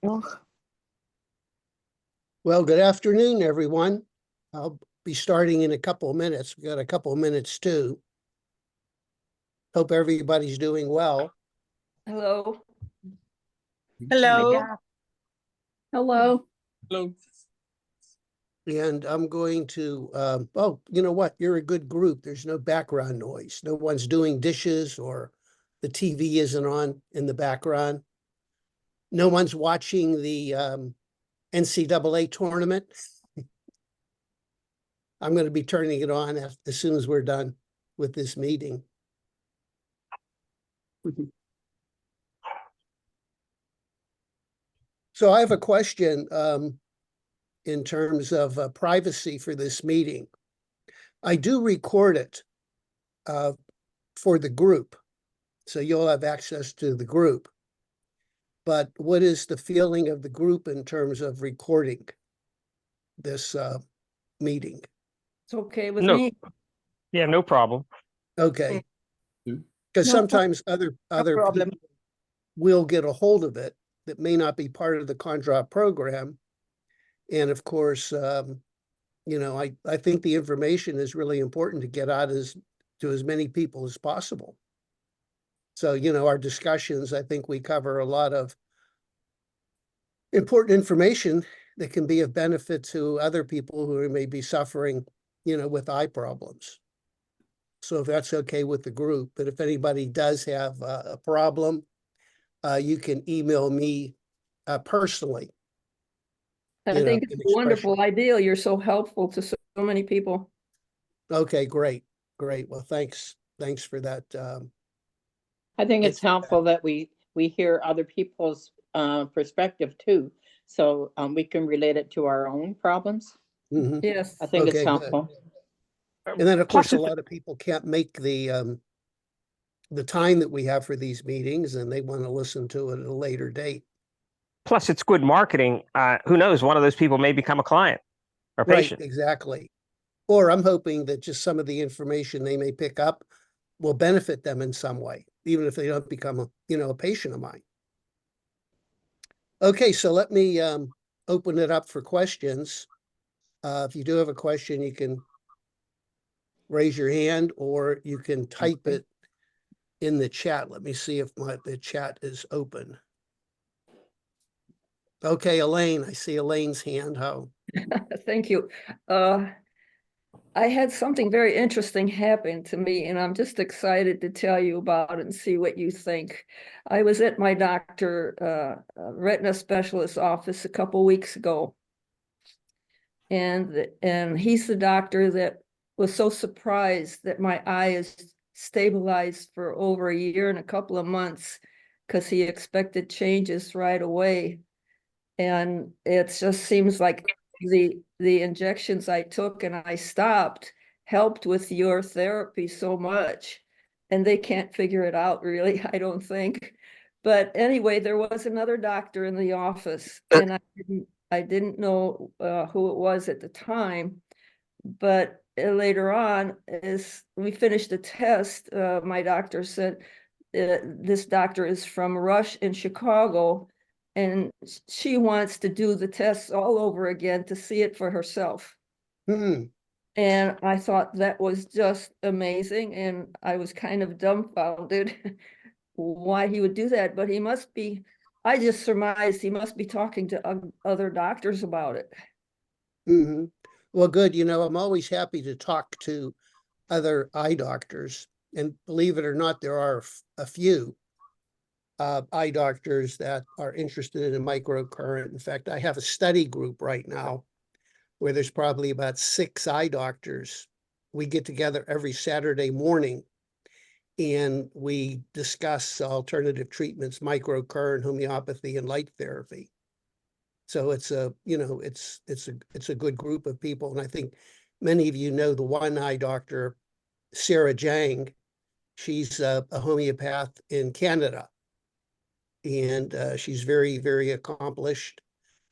Well, good afternoon, everyone. I'll be starting in a couple of minutes. We got a couple of minutes too. Hope everybody's doing well. Hello. Hello. Hello. Hello. And I'm going to, oh, you know what? You're a good group. There's no background noise. No one's doing dishes or the TV isn't on in the background. No one's watching the NCAA tournament. I'm going to be turning it on as soon as we're done with this meeting. So I have a question in terms of privacy for this meeting. I do record it for the group, so you'll have access to the group. But what is the feeling of the group in terms of recording this meeting? It's okay with No. me. Yeah, no problem. Okay. Mm. Because No sometimes other problem. people will get a hold of it that may not be part of the Kondrot program. And of course, you know, I think the information is really important to get out to as many people as possible. So, you know, our discussions, I think we cover a lot of important information that can be of benefit to other people who may be suffering, you know, with eye problems. So if that's okay with the group, but if anybody does have a problem, you can email me personally. I You know, think it's an a wonderful expression. idea. You're so helpful to so many people. Okay, great. Well, thanks for that. I think it's It's- helpful that we hear other people's perspective too, so we can relate it to our own problems. Mhm. Yes. I think it's Okay, good. helpful. And then, of course, Plus, a lot of people can't make the time that we have for these meetings, and they want to listen to it at a later date. it's good marketing. Who knows? One of those people may become a client or Right, patient. exactly. Or I'm hoping that just some of the information they may pick up will benefit them in some way, even if they don't become a patient of mine. Okay, so let me open it up for questions. If you do have a question, you can raise your hand or you can type it in the chat. Let me see if the chat is open. Okay, Elaine, I see Elaine's hand. How? Thank you. I had something very interesting happen to me, and I'm just excited to tell you about it and see what you think. I was at my retina specialist office a couple weeks ago, and he's the doctor that was so surprised that my eye is stabilized for over a year and a couple of months because he expected changes right away. And it just seems like the injections I took and I stopped helped with your therapy so much. And they can't figure it out really, I don't think. But anyway, there was another doctor in the office, and I didn't know who it was at the time. But later on, as we finished the test, my doctor said, this doctor is from Rush in Chicago, and she wants to do the tests all over again to see it for herself. Hmm. And I thought that was just amazing, and I was kind of dumbfounded why he would do that, but I just surmised he must be talking to other doctors about it. Mm-hmm. Well, good. You know, I'm always happy to talk to other eye doctors. And believe it or not, there are a few eye doctors that are interested in microcurrent. In fact, I have a study group right now where there's probably about 6 eye doctors. We get together every Saturday morning and we discuss alternative treatments, microcurrent, homeopathy, and light therapy. So it's a good group of people. And I think many of you know the one eye doctor, Sarah Jang. She's a homeopath in Canada. And she's very, very accomplished.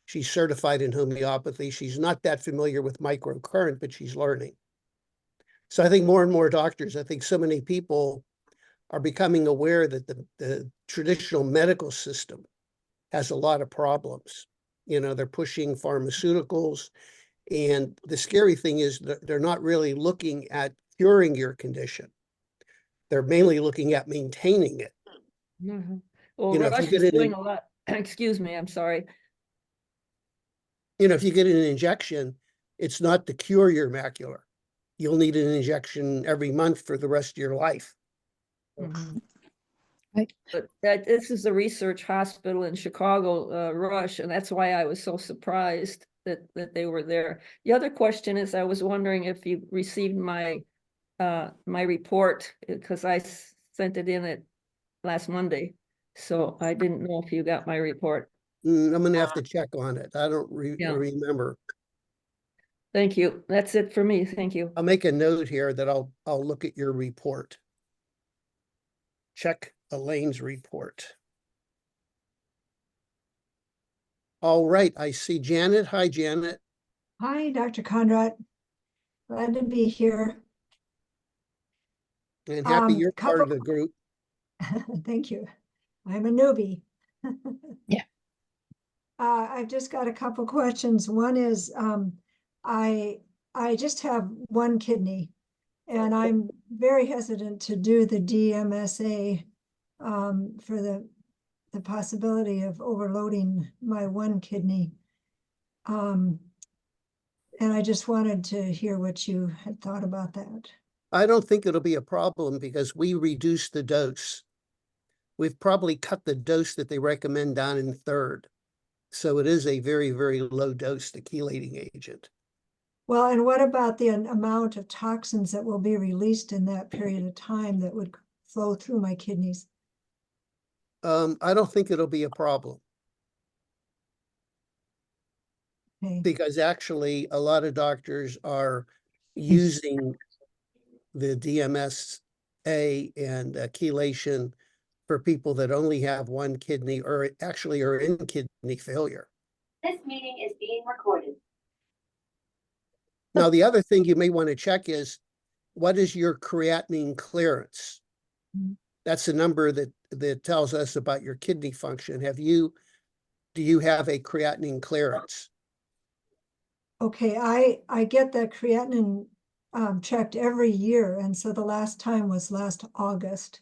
She's certified in homeopathy. She's not that familiar with microcurrent, but she's learning. So I think more and more doctors, I think so many people are becoming aware that the traditional medical system has a lot of problems. You know, they're pushing pharmaceuticals. And the scary thing is that they're not really looking at curing your condition. They're mainly looking at maintaining it. Mhm. Well, You know, if you Rush get is an, doing a lot, excuse me, I'm sorry. you know, if you get an injection, it's not to cure your macula. You'll need an injection every month for the rest of your life. Mhm. Right. But this is a research hospital in Chicago, Rush, and that's why I was so surprised that they were there. The other question is, I was wondering if you received my my report, because I sent it in at last Monday. So I didn't know if you got my report. I'm gonna have to check on it. I don't Yeah. remember. Thank you. That's it for me. Thank you. I'll make a note here that I'll look at your report. Check Elaine's report. All right, I see Janet. Hi, Janet. Hi, Dr. Kondrot. Glad to be here. And happy you're part couple- of the group. Thank you. I'm a newbie. Yeah. I've just got a couple questions. One is, I just have one kidney, and I'm very hesitant to do the DMSA for the possibility of overloading my one kidney. And I just wanted to hear what you had thought about that. I don't think it'll be a problem because we reduced the dose. We've probably cut the dose that they recommend down in third. So it is a very, very low dose, the chelating agent. Well, and what about the amount of toxins that will be released in that period of time that would flow through my kidneys? I don't think it'll be a problem Okay. because actually a lot of doctors are using the DMSA and chelation for people that only have one kidney or actually are in kidney failure. This meeting is being recorded. Now, the other thing you may want to check is, what is your creatinine clearance? Mhm. That's a number that tells us about your kidney function. Do you have a creatinine clearance? Okay, I get that creatinine checked every year, and so the last time was last August.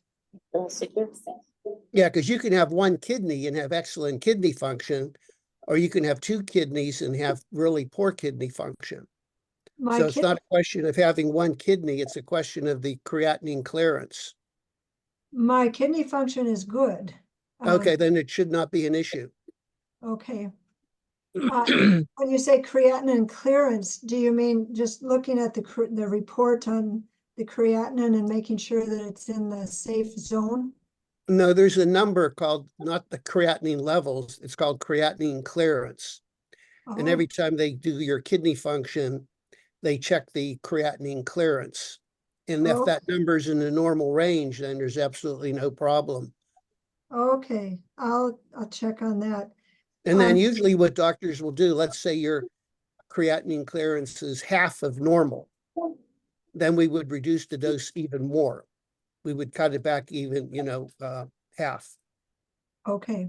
Yeah, because you can have one kidney and have excellent kidney function, or you can have two kidneys and have really poor kidney function. My So it's kid, not a question of having one kidney, it's a question of the creatinine clearance. my kidney function is good. Okay, then it should not be an issue. Okay. When you say creatinine clearance, do you mean just looking at the report on the creatinine and making sure that it's in the safe zone? No, there's a number called, not the creatinine levels, it's called creatinine clearance. And Oh, every time they do your kidney function, they check the creatinine clearance. And if Oh. that number's in the normal range, then there's absolutely no problem. okay, I'll check on that. And then Um, usually what doctors will do, let's say your creatinine clearance is half of normal, then we would reduce the dose even more. We would cut it back even, half. Okay,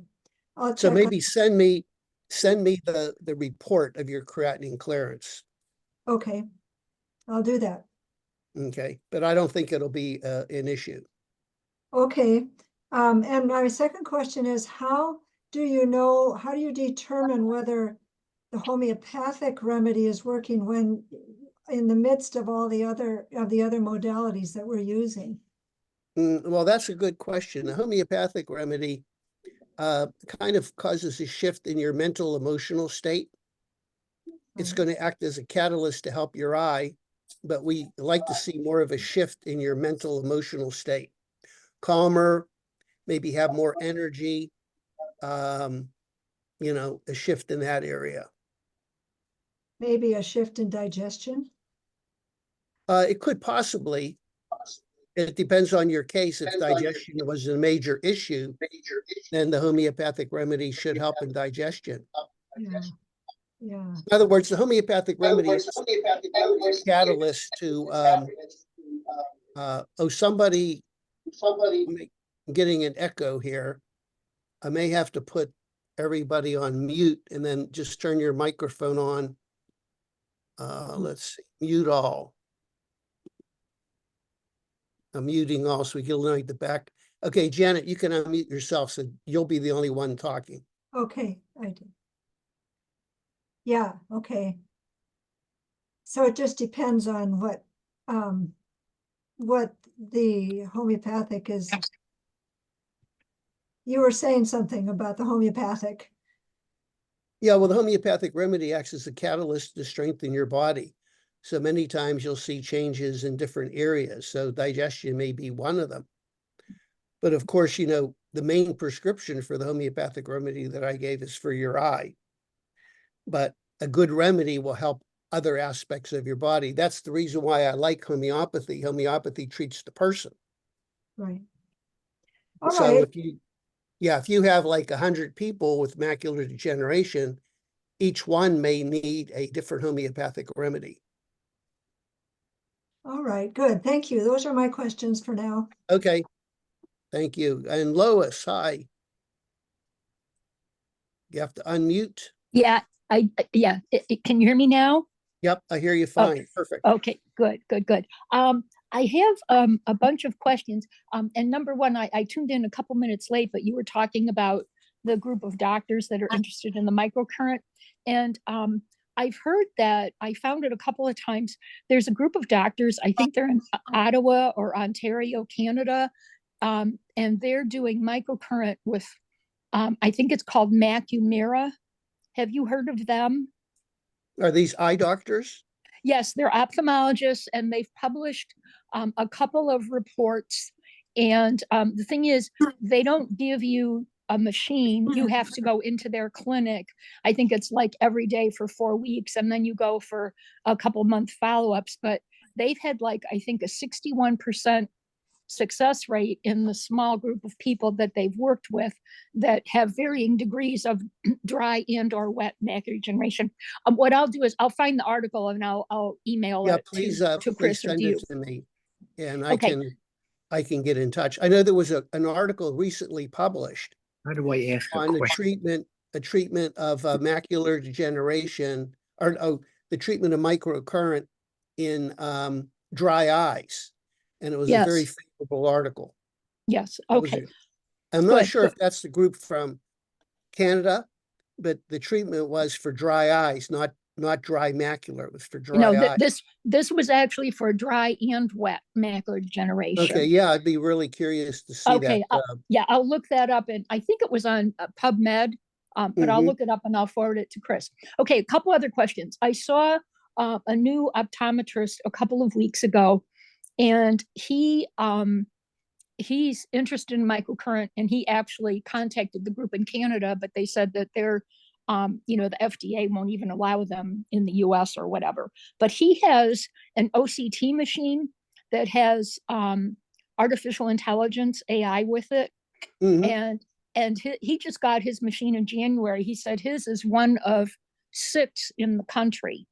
I'll So check. maybe send me the report of your creatinine clearance. Okay, I'll do that. Okay, but I don't think it'll be an issue. Okay, and my second question is, how do you determine whether the homeopathic remedy is working when in the midst of all the other modalities that we're using? Well, that's a good question. The homeopathic remedy kind of causes a shift in your mental emotional state. It's going to act as a catalyst to help your eye, but we like to see more of a shift in your mental emotional state. Calmer, maybe have more energy, a shift in that area. Maybe a shift in digestion? It could possibly. It depends on your case. If digestion was a major issue, then the homeopathic remedy should help in digestion. Yeah, yeah. In other words, the homeopathic remedy is a catalyst to, somebody getting an echo here. I may have to put everybody on mute and then just turn your microphone on. Let's see, mute all. I'm muting all so we can eliminate the back. Okay, Janet, you can unmute yourself, so you'll be the only one talking. Okay, I did. Yeah, okay. So it just depends on what the homeopathic is. You were saying something about the homeopathic. Yeah, well, the homeopathic remedy acts as a catalyst to strengthen your body. So many times you'll see changes in different areas. So digestion may be one of them. But of course, you know, the main prescription for the homeopathic remedy that I gave is for your eye. But a good remedy will help other aspects of your body. That's the reason why I like homeopathy. Homeopathy treats the person. Right. All So right. if you have like 100 people with macular degeneration, each one may need a different homeopathic remedy. All right, good. Thank you. Those are my questions for now. Okay, thank you. And Lois, hi. You have to unmute. Yeah, can you hear me now? Yep, I hear you Oh, fine. Perfect. Okay, good. I have a bunch of questions. And number one, I tuned in a couple minutes late, but you were talking about the group of doctors that are interested in the microcurrent. And I've heard that, I found it a couple of times. There's a group of doctors, I think they're in Ottawa or Ontario, Canada, and they're doing microcurrent with, I think it's called Macumira. Have you heard of them? Are these eye doctors? Yes, they're ophthalmologists, and they've published a couple of reports. And the thing is, they don't give you a machine. You have to go into their clinic. I think it's like every day for 4 weeks, and then you go for a couple month follow-ups. But they've had like, I think, a 61% success rate in the small group of people that they've worked with that have varying degrees of dry and or wet macular degeneration. What I'll do is I'll find the article and I'll email it please, to please Chris or send to you. it to me, and Okay. I can get in touch. I know there was an article recently published How do I ask a on the question? treatment of macular degeneration, or the treatment of microcurrent in dry eyes, and it was a very Yes. favorable article. Yes. That was Okay. I'm not Good, sure good. if that's the group from Canada, but the treatment was for dry eyes, not dry macular. It was for You know, dry eye. this was actually for dry and wet macular degeneration. Okay, yeah, I'd be really curious to see Okay. that. Yeah, I'll look that up, and I think it was on PubMed, but I'll Mhm. look it up and I'll forward it to Chris. Okay, a couple other questions. I saw a new optometrist a couple of weeks ago, and he's interested in microcurrent, and he actually contacted the group in Canada, but they said that they're the FDA won't even allow them in the US or whatever. But he has an OCT machine that has artificial intelligence, AI with it. Mhm. And he just got his machine in January. He said his is one of 6 in the country.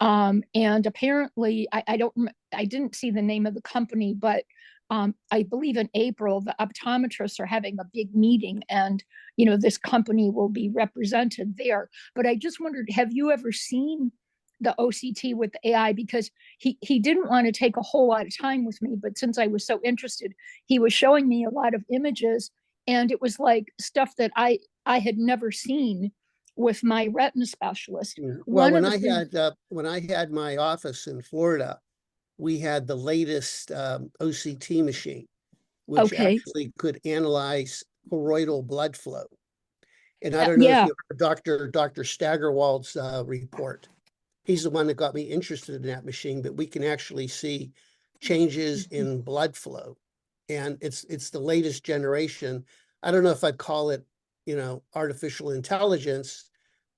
And apparently, I didn't see the name of the company, but I believe in April, the optometrists are having a big meeting, and this company will be represented there. But I just wondered, have you ever seen the OCT with the AI? Because he didn't want to take a whole lot of time with me, but since I was so interested, he was showing me a lot of images, and it was like stuff that I had never seen with my retina specialist. Well, One of the things, when I had my office in Florida, we had the latest OCT machine, which okay, actually could analyze choroidal blood flow. And I don't know if yeah, you heard Dr. Staggerwald's report. He's the one that got me interested in that machine, but we can actually see changes in blood flow. And it's the latest generation. I don't know if I'd call it, artificial intelligence,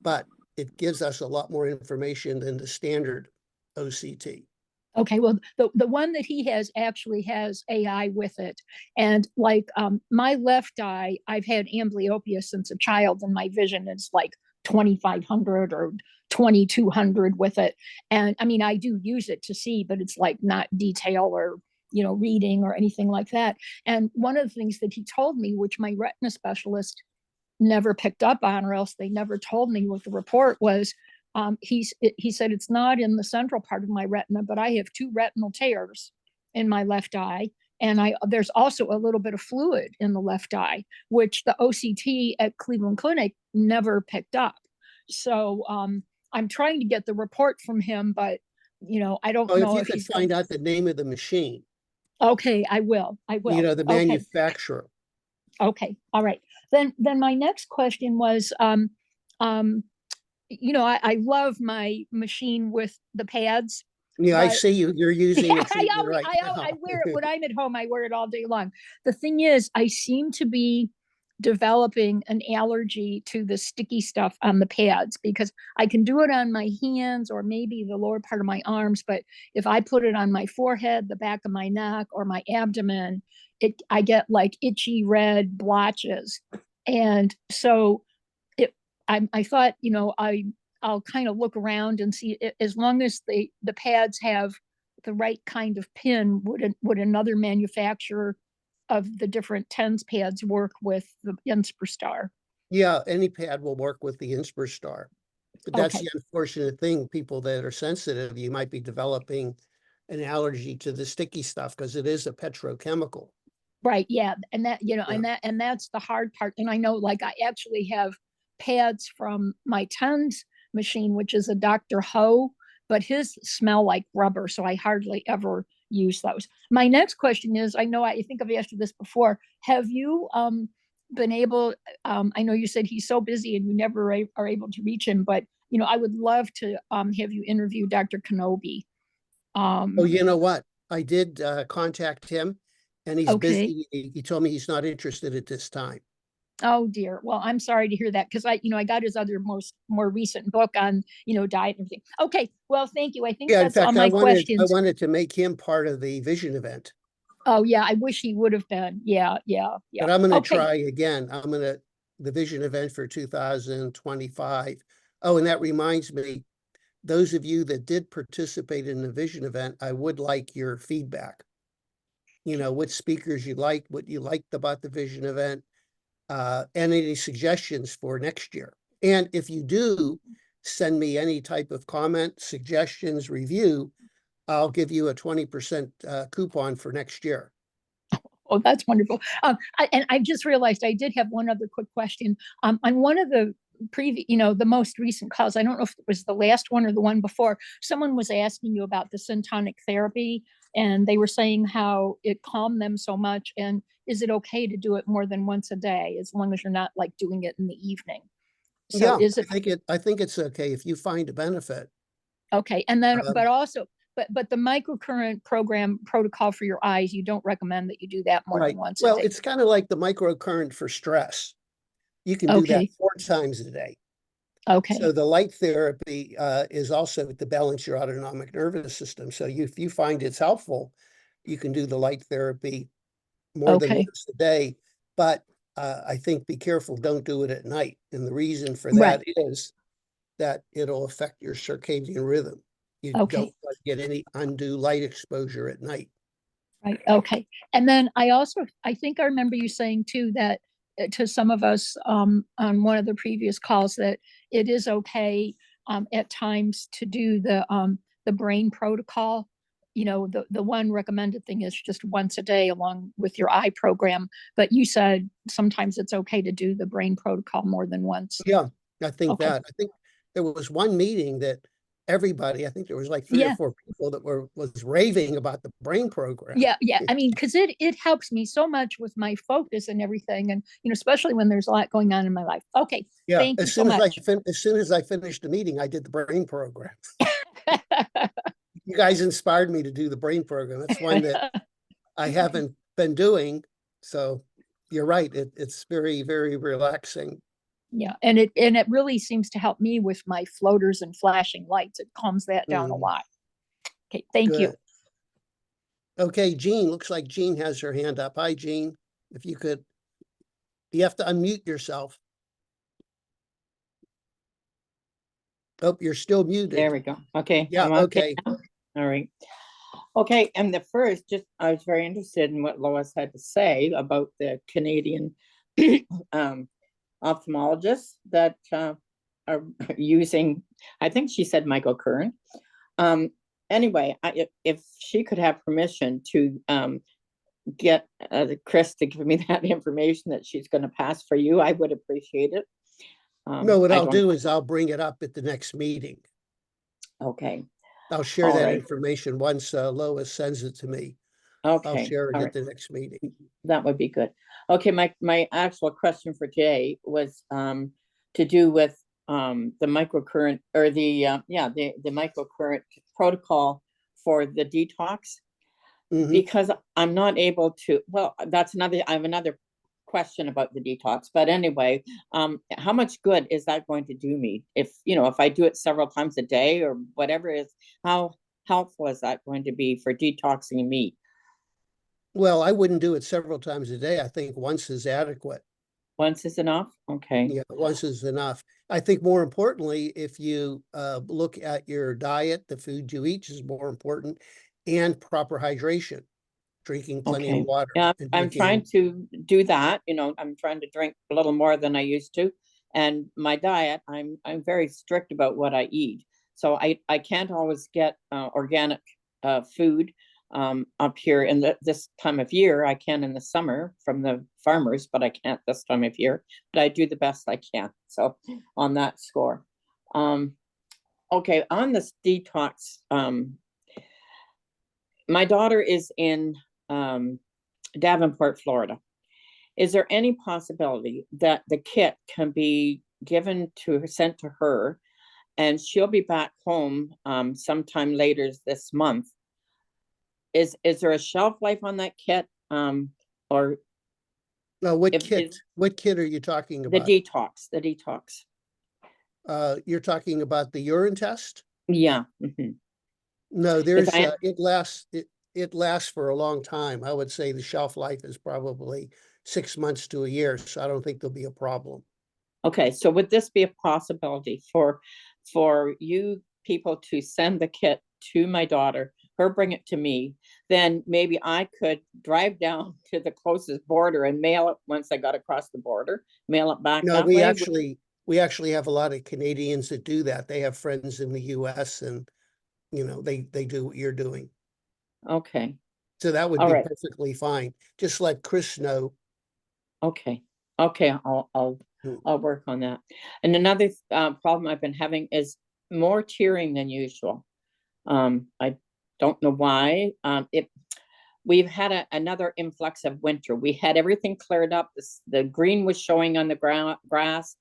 but it gives us a lot more information than the standard OCT. okay. Well, the one that he has actually has AI with it. And like my left eye, I've had amblyopia since a child, and my vision is like 2500 or 2200 with it. And I mean, I do use it to see, but it's like not detail or reading or anything like that. And one of the things that he told me, which my retina specialist never picked up on, or else they never told me what the report was. He said it's not in the central part of my retina, but I have 2 retinal tears in my left eye. And there's also a little bit of fluid in the left eye, which the OCT at Cleveland Clinic never picked up. So I'm trying to get the report from him, but I don't Oh, know if if you he's could find out the name of the machine, Okay, I will. the Okay. manufacturer. Okay. All right. Then my next question was, I love my machine with the pads. Yeah, I But see you're using yeah, a treatment right I now. wear it when I'm at home. I wear it all day long. The thing is, I seem to be developing an allergy to the sticky stuff on the pads, because I can do it on my hands or maybe the lower part of my arms, but if I put it on my forehead, the back of my neck, or my abdomen, I get like itchy red blotches. And so I thought, I'll kind of look around and see, as long as the pads have the right kind of pin, would another manufacturer of the different TENS pads work with the Inspir? Yeah, any pad will work with the Inspir. But that's Okay. the unfortunate thing. People that are sensitive, you might be developing an allergy to the sticky stuff because it is a petrochemical. Right. Yeah. And that, Yeah. and that's the hard part. And I know, like, I actually have pads from my TENS machine, which is a Dr. Ho, but his smell like rubber. So I hardly ever use those. My next question is, I think I've asked you this before. Have you been able, I know you said he's so busy and you never are able to reach him, but I would love to have you interview Dr. Kenobi. Oh, you know what? I did contact him and he's Okay. busy. He told me he's not interested at this time. Oh dear. Well, I'm sorry to hear that, because I got his other more recent book on, diet and everything. Okay. Well, thank you. I think Yeah, in that's all fact, I my wanted questions. to make him part of the vision event, Oh yeah, I wish he would have been. Yeah. but I'm going to Okay. try again. The vision event for 2025. Oh, and that reminds me, those of you that did participate in the vision event, I would like your feedback. What speakers you liked, what you liked about the vision event, and any suggestions for next year. And if you do send me any type of comment, suggestions, review, I'll give you a 20% coupon for next year. Oh, that's wonderful. And I just realized I did have one other quick question. On one of the previous, the most recent calls, I don't know if it was the last one or the one before, someone was asking you about the syntonic therapy, and they were saying how it calmed them so much. And is it okay to do it more than once a day, as long as you're not like doing it in the evening? So Yeah, is it I think it's okay if you find a benefit. okay? And then, Um, but also, but the microcurrent program protocol for your eyes, you don't recommend that you do that more Right. than once a Well, day. it's kind of like the microcurrent for stress. You can do that Okay. 4 times a day. Okay. So the light therapy is also to balance your autonomic nervous system. So if you find it's helpful, you can do the light therapy more than Okay. once a day. But I think be careful, don't do it at night. And the reason for Right. that is that it'll affect your circadian rhythm. You don't Okay. want to get any undue light exposure at night. Right. Okay. And then I think I remember you saying too that to some of us on one of the previous calls, that it is okay at times to do the brain protocol. The one recommended thing is just once a day along with your eye program. But you said sometimes it's okay to do the brain protocol more than once. Yeah, I think Okay. that. I think there was one meeting that everybody, I think there was like 3 or Yeah. 4 people that was raving about the brain program. Yeah. I mean, because it helps me so much with my focus and everything, and especially when there's a lot going on in my life. Okay, Yeah, thank you as so soon as much. as soon as I finished the meeting, I did the brain program. You guys inspired me to do the brain program. It's one that I haven't been doing. So you're right. It's very, very relaxing. Yeah, and it really seems to help me with my floaters and flashing lights. It calms that down a Mhm. lot. Okay, thank you. Good. Okay, Jean, looks like Jean has her hand up. Hi, Jean. If you could, you have to unmute yourself. Oh, you're still muted. There we go. Okay. Yeah, I'm on okay. now. All right. Okay, and I was very interested in what Lois had to say about the Canadian ophthalmologists that are using, I think she said microcurrent. Anyway, if she could have permission to get Chris to give me that information that she's going to pass for you, I would appreciate it. No, what I I'll don't- do is I'll bring it up at the next meeting. Okay, I'll share All that right. information once Lois sends it to me. I'll okay. share it all at right. the next meeting. That would be good. Okay, my actual question for Jay was to do with the microcurrent, or the microcurrent protocol for the detox, Mhm. because I'm not able to, well, I have another question about the detox, but anyway, how much good is that going to do me? If I do it several times a day or whatever it is, how helpful is that going to be for detoxing me? Well, I wouldn't do it several times a day. I think once is adequate. Once is enough? Okay. Yeah, once is enough. I think more importantly, if you look at your diet, the food you eat is more important, and proper hydration, drinking plenty Okay. of water. Yeah, and I'm trying drinking- to do that, I'm trying to drink a little more than I used to. And my diet, I'm very strict about what I eat. So I can't always get organic food up here in this time of year. I can in the summer from the farmers, but I can't this time of year. But I do the best I can. So on that score. Okay, on this detox, my daughter is in Davenport, Florida. Is there any possibility that the kit can be sent to her, and she'll be back home sometime later this month? Is there a shelf life on that kit? Or No, what if kit? it's- What kit are you talking the about? detox? You're talking about the urine test? Yeah. Mhm. No, there's I- it lasts for a long time. I would say the shelf life is probably 6 months to a year, so I don't think there'll be a problem. Okay, so would this be a possibility for you people to send the kit to my daughter, her bring it to me, then maybe I could drive down to the closest border and mail it once I got across the border, mail it back No, that we way? actually have a lot of Canadians that do that. They have friends in the US and they do what you're doing. Okay, So that would All be right. perfectly fine. Just let Chris know. okay, Hmm. I'll work on that. And another problem I've been having is more tearing than usual. I don't know why. We've had another influx of winter. We had everything cleared up. The green was showing on the grass,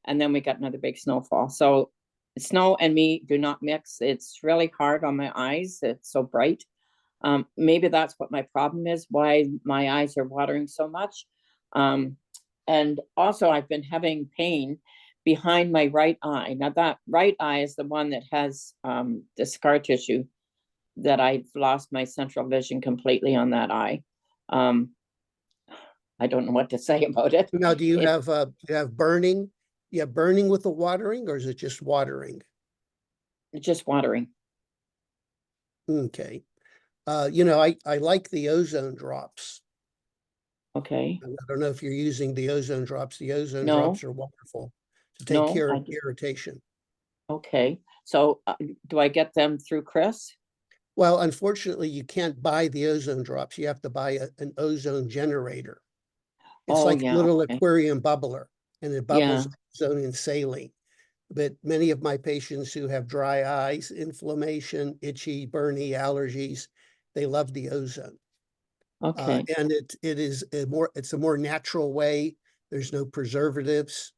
and then we got another big snowfall. So snow and me do not mix. It's really hard on my eyes. It's so bright. Maybe that's what my problem is, why my eyes are watering so much. And also I've been having pain behind my right eye. Now that right eye is the one that has the scar tissue, that I've lost my central vision completely on that eye. I don't know what to say about it. Now, do you It- have burning? Yeah, burning with the watering, or is it just watering? It's just watering. Okay. I like the ozone drops. Okay. I don't know if you're using the ozone drops. The ozone No. drops are wonderful to take No, care I of d- irritation. Okay. So do I get them through Chris? Well, unfortunately, you can't buy the ozone drops. You have to buy an ozone generator. It's Oh, like a yeah, little okay. aquarium bubbler, and it bubbles Yeah. ozone and saline. But many of my patients who have dry eyes, inflammation, itchy, burny, allergies, they love the ozone. Okay. And it's a more natural way. There's no preservatives,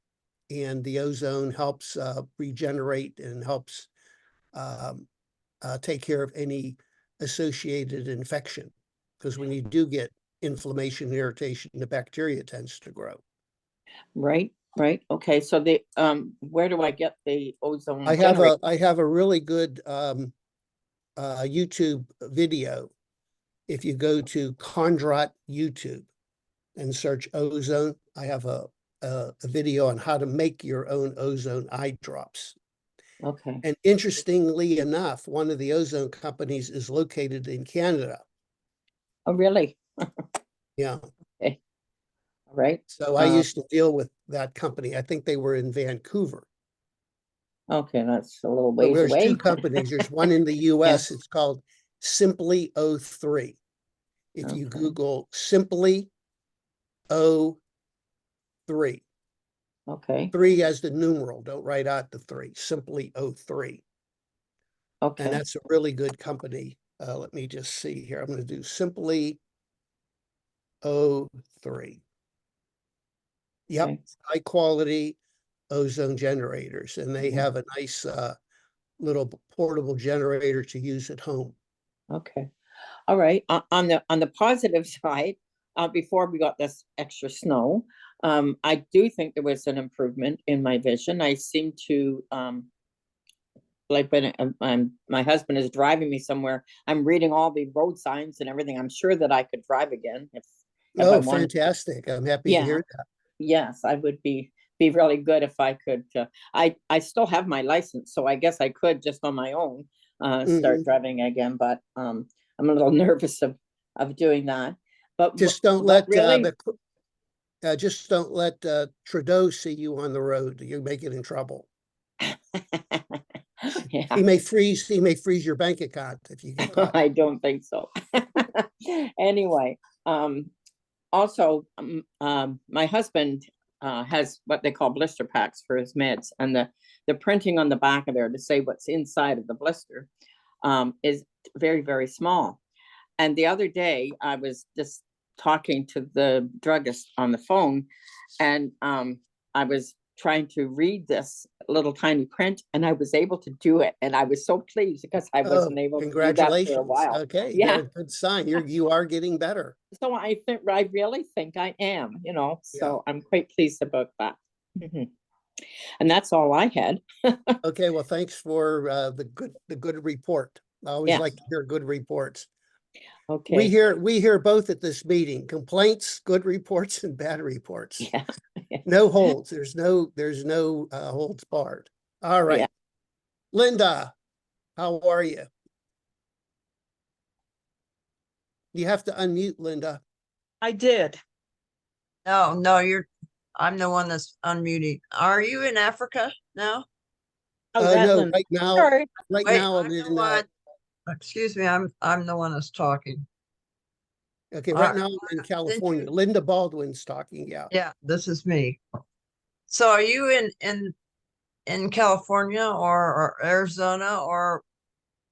and the ozone helps regenerate and helps take care of any associated infection. Because when you do get inflammation and irritation, the bacteria tends to grow. Right. Okay. So where do I get the ozone I have generator? a really good YouTube video. If you go to Kondrot YouTube and search ozone, I have a video on how to make your own ozone eye drops. Okay. And interestingly enough, one of the ozone companies is located in Canada. Oh, really? Yeah. All right? So I used to deal with that company. I think they were in Vancouver. Okay, that's a little But ways there's two away. companies. There's one in the US. It's called Simply O3. If you Okay. Google Simply O3, Okay, 3 as the numeral, don't write out the 3, Simply O3. And okay, that's a really good company. Let me just see here. I'm going to do Simply O3. Yep, okay, high quality ozone generators. And they Mhm. have a nice little portable generator to use at home. okay. All right, on the positive side, before we got this extra snow, I do think there was an improvement in my vision. I seem to, like when my husband is driving me somewhere, I'm reading all the road signs and everything. I'm sure that I could drive again if I Oh, wanted. fantastic. I'm happy to Yeah, hear that. yes, I would be really good if I could. I still have my license, so I guess I could just on my own start Mhm. driving again. But I'm a little nervous of doing that. But Just don't what let really? just don't let Trudeau see you on the road. You may get in trouble. Yeah, He may freeze your bank account if you get caught. I don't think so. Anyway, also, my husband has what they call blister packs for his meds, and the printing on the back of there to say what's inside of the blister is very, very small. And the other day, I was just talking to the druggist on the phone, and I was trying to read this little tiny print, and I was able to do it, and I was so pleased because I Oh, wasn't able to do that for a congratulations. while. Okay, Yeah, good sign. You are getting better. so I really think I am, Yeah. so I'm quite pleased about that. Mhm. And that's all I had. Okay, well, thanks for the good report. I always Yes. like to hear good reports. Okay. We hear both at this meeting, complaints, good reports, and bad reports. Yeah. No holds. There's no holds barred. All right. Yeah. Linda, how are you? You have to unmute, Linda. I did. No, I'm the one that's unmuting. Are you in Africa now? Oh, that No, Linda. right now, Sorry. right Wait, now I'm I'm the in, one. Excuse me, I'm the one that's talking. okay, All right right, now I'm in didn't California. you- Linda Baldwin's talking, yeah. Yeah, this is me. So are you in California or Arizona or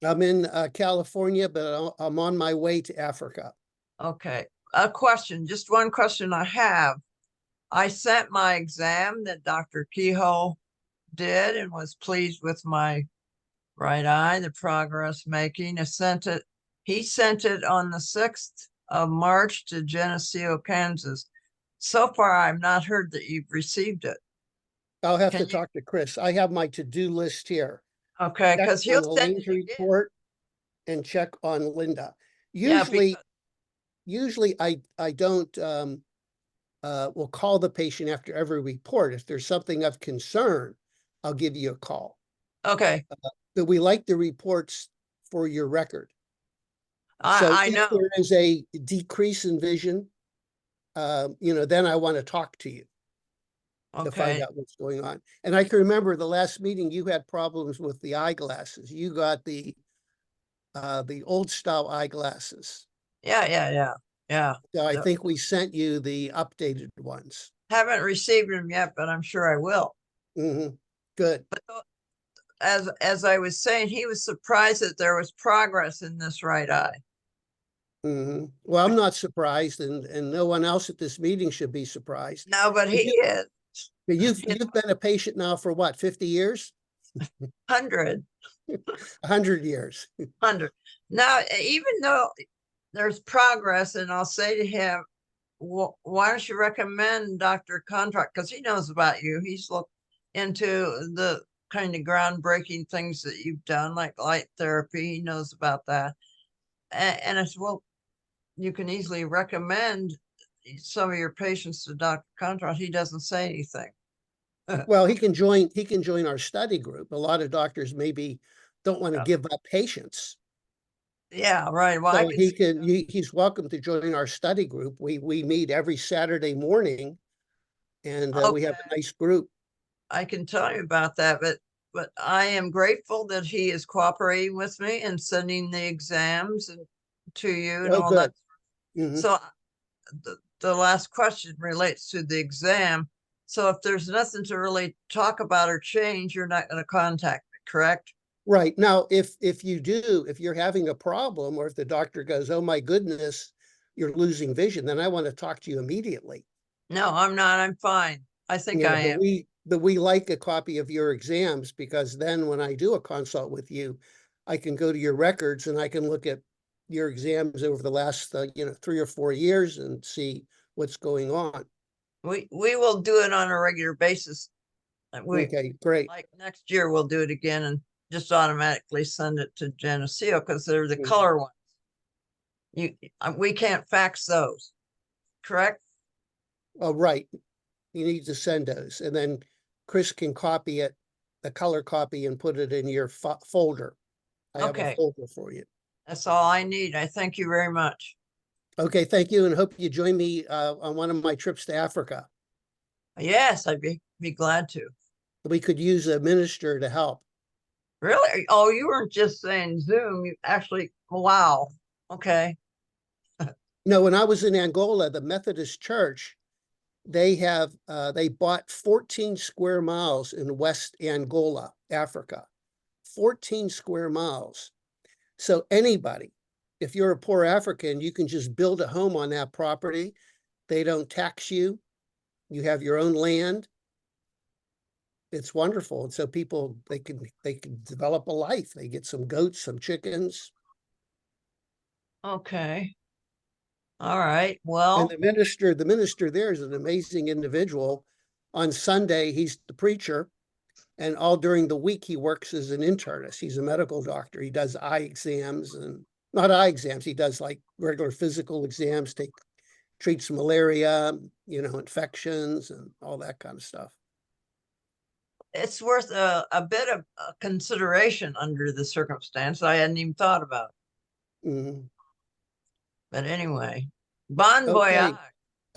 I'm in California, but I'm on my way to Africa. okay? A question, just one question I have. I sent my exam that Dr. Kehoe did and was pleased with my right eye, the progress making. He sent it on the 6th of March to Geneseo, Kansas. So far, I've not heard that you've received it. I'll have to Can you? talk to Chris. I have my to-do list here. Okay, Check because on he'll send Elaine's it again. report and check on Linda. Yeah, Usually I don't will call the patient after every report. If there's something of concern, I'll give you a call. okay, But we like the reports for your record. So I if know. there is a decrease in vision, then I want to talk to you to find Okay, out what's going on. And I can remember the last meeting, you had problems with the eyeglasses. You got the old style eyeglasses. yeah. So I The- think we sent you the updated ones. Haven't received them yet, but I'm sure I will. Good. But as I was saying, he was surprised that there was progress in this right eye. Well, I'm not surprised, and no one else at this meeting should be surprised. No, but he is. You've been a patient now for what, 50 years? 100. 100 years. 100. Now, even though there's progress, and I'll say to him, why don't you recommend Dr. Kondrot? Because he knows about you. He's looked into the kind of groundbreaking things that you've done, like light therapy. He knows about that. And I said, well, you can easily recommend some of your patients to Dr. Kondrot. He doesn't say anything. Well, he can join our study group. A lot of doctors maybe don't want to give up patients. Yeah, right. Well, I So can he see can, he's welcome to join our study group. We meet every Saturday morning and we have a Okay. nice group. I can tell you about that, but I am grateful that he is cooperating with me and sending the exams and to you and Oh, all that. good. Mhm. So the last question relates to the exam. So if there's nothing to really talk about or change, you're not going to contact me, correct? Right. Now, if you do, if you're having a problem, or if the doctor goes, oh my goodness, you're losing vision, then I want to talk to you immediately. No, I'm not. I'm fine. I think Yeah, I am. but we like a copy of your exams, because then when I do a consult with you, I can go to your records and I can look at your exams over the last 3 or 4 years and see what's going on. We will do it on a regular basis. We Okay, great. like next year we'll do it again and just automatically send it to Geneseo because they're the Mhm. color ones. We can't fax those, correct? Oh, right. You need to send those, and then Chris can copy it, the color copy, and put it in your folder. I have a Okay, folder for you. that's all I need. I thank you very much. Okay, thank you, and hope you join me on one of my trips to Africa. Yes, I'd be glad to. We could use a minister to help. Really? Oh, you weren't just saying Zoom. You actually, wow. Okay. No, when I was in Angola, the Methodist Church, they bought 14 square miles in West Angola, Africa. 14 square miles. So anybody, if you're a poor African, you can just build a home on that property. They don't tax you. You have your own land. It's wonderful. And so people, they can develop a life. They get some goats, some chickens. Okay. All right. And Well, the minister there is an amazing individual. On Sunday, he's the preacher, and all during the week he works as an internist. He's a medical doctor. He does eye exams, and not eye exams. He does like regular physical exams, treats malaria, infections and all that kind of stuff. it's worth a bit of consideration under the circumstance I hadn't even thought about. Mhm. But anyway, bon Okay. voyage.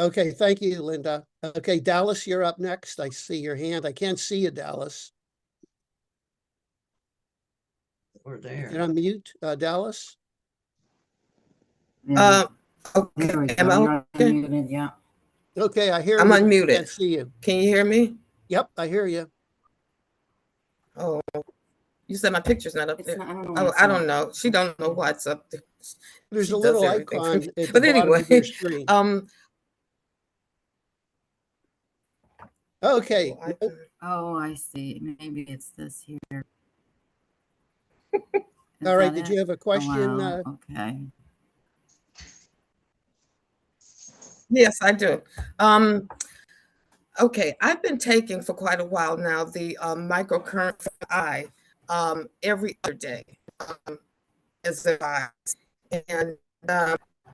Okay, thank you, Linda. Okay, Dallas, you're up next. I see your hand. I can't see you, Dallas. We're You there. can unmute, Dallas. Okay. There we Am go. I You're okay? unmuted, yeah. Okay, I hear I'm you. But I unmuted. can't see you. Can you hear me? Yep, I hear you. Oh, you said my picture's not up It's there. not, I don't know. Oh, why it's I not. don't know. She don't know what's up there. There's She a does little everything for icon me. at the But bottom anyway, of your screen. Okay. oh, Nope. Oh, I see. Maybe it's this here. All right. that Did it? you have a Oh, question? wow. Okay. yes, I do. Okay, I've been taking for quite a while now the microcurrent for the eye every other day as advised. And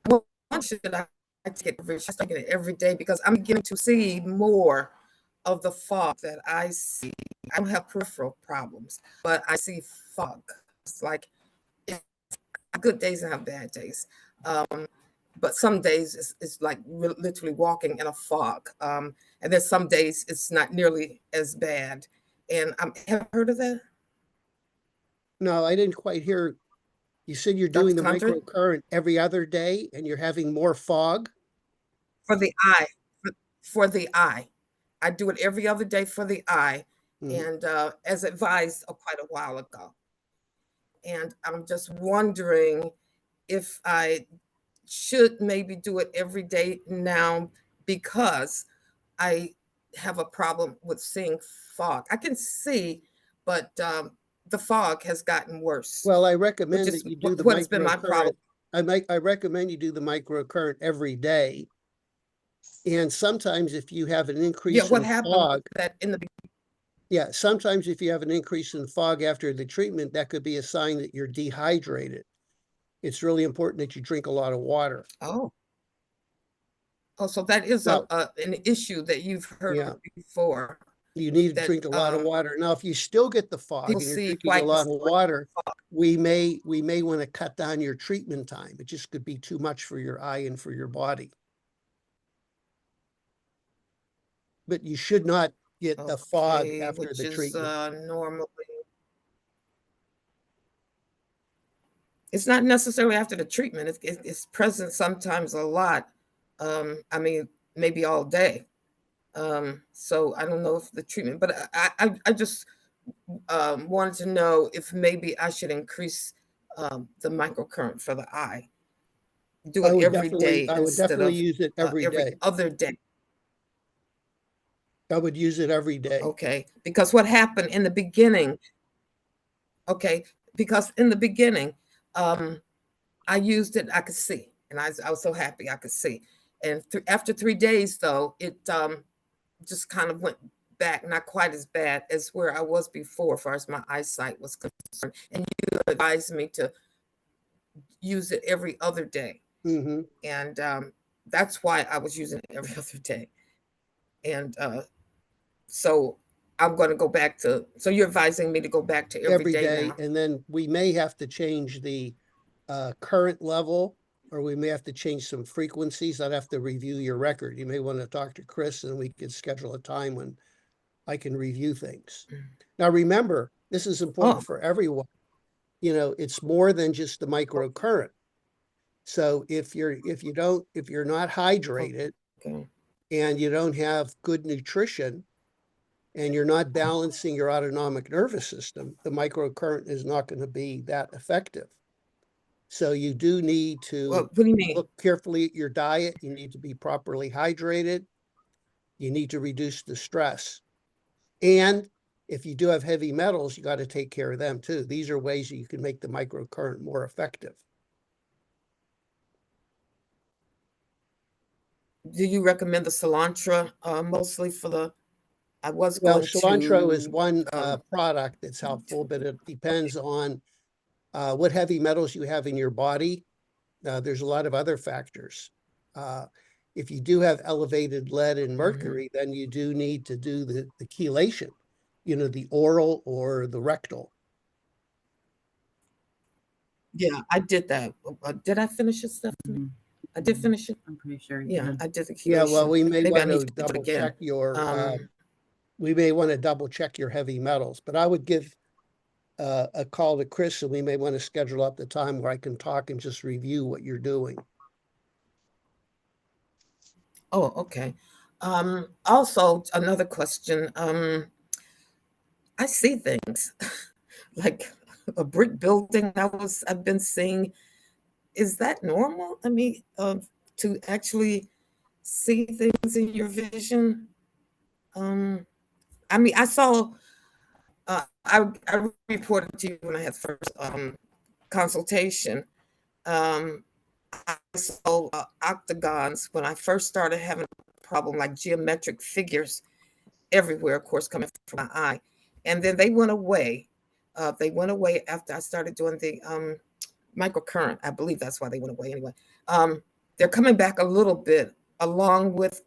one should I take it every day because I'm beginning to see more of the fog that I see. I don't have peripheral problems, but I see fog. It's like good days and have bad days. But some days it's like literally walking in a fog. And then some days it's not nearly as bad. And have you heard of that? No, I didn't quite hear. You said you're Dr. doing the Kondrot? microcurrent every other day and you're having more fog? For the eye. For the eye. I do it every other day for the eye. Mhm. And as advised quite a while ago. And I'm just wondering if I should maybe do it every day now because I have a problem with seeing fog. I can see, but the fog has gotten worse, Well, I which recommend is that you do the what has been my problem. microcurrent. I recommend you do the microcurrent every day. And sometimes if you have an Yeah, increase what in happened fog, that in the yeah, sometimes if you have an increase in fog after the treatment, that could be a sign that you're dehydrated. It's really important that you drink a lot of water. oh so that is No, an issue that you've heard yeah. before. You need to that drink a lot of water. Now, if you still get the fog people and you're see drinking a lot whiteness of water, we may want to cut down your treatment time. It just could be too much for your eye and for your body. But you should not get the fog okay, after which the is treatment. normally. It's not necessarily after the treatment. It's present sometimes a lot. I mean, maybe all day. So I don't know if the treatment, but I just wanted to know if maybe I should increase the microcurrent for the eye. Do I it would every day instead definitely of use it every every day. other day. I would use it every day. Okay, because what happened in the beginning, okay, because in the beginning, I used it, I could see, and I was so happy I could see. And after 3 days, though, it just kind of went back, not quite as bad as where I was before, as far as my eyesight was concerned. And you advised me to use it every other day. Mm-hmm. And that's why I was using it every other day. And so I'm going to go back to, so you're advising me to go back to every day now? And then we may have to change the current level, or we may have to change some frequencies. I'd have to review your record. You may want to talk to Chris and we could schedule a time when I can review things. Now, remember, this is important for everyone. You know, it's more than just the microcurrent. So if you're not hydrated and you don't have good nutrition and you're not balancing your autonomic nervous system, the microcurrent is not going to be that effective. So you do need to What do you mean? look carefully at your diet. You need to be properly hydrated. You need to reduce the stress. And if you do have heavy metals, you got to take care of them too. These are ways that you can make the microcurrent more effective. Do you recommend the cilantro mostly for the, I was Well, going cilantro is to, one product that's helpful, but it depends on what heavy metals you have in your body. There's a lot of other factors. If you do have elevated lead and mercury, then you do need to do the chelation, you know, the oral or the rectal. Yeah, I did that. Did I finish it, Stephanie? I did finish it. I'm pretty sure. Yeah, I did the chelation. Yeah, well, we may Maybe want I need to to do it double again. check your, we may want to double check your heavy metals, but I would give a call to Chris and we may want to schedule up the time where I can talk and just review what you're doing. Oh, okay. Also, another question. I see things like a brick building I've been seeing. Is that normal? I mean, to actually see things in your vision? I mean, I saw, I reported to you when I had first consultation. I saw octagons when I first started having a problem, like geometric figures everywhere, of course, coming from my eye. And then they went away. They went away after I started doing the microcurrent. I believe that's why they went away anyway. They're coming back a little bit, along with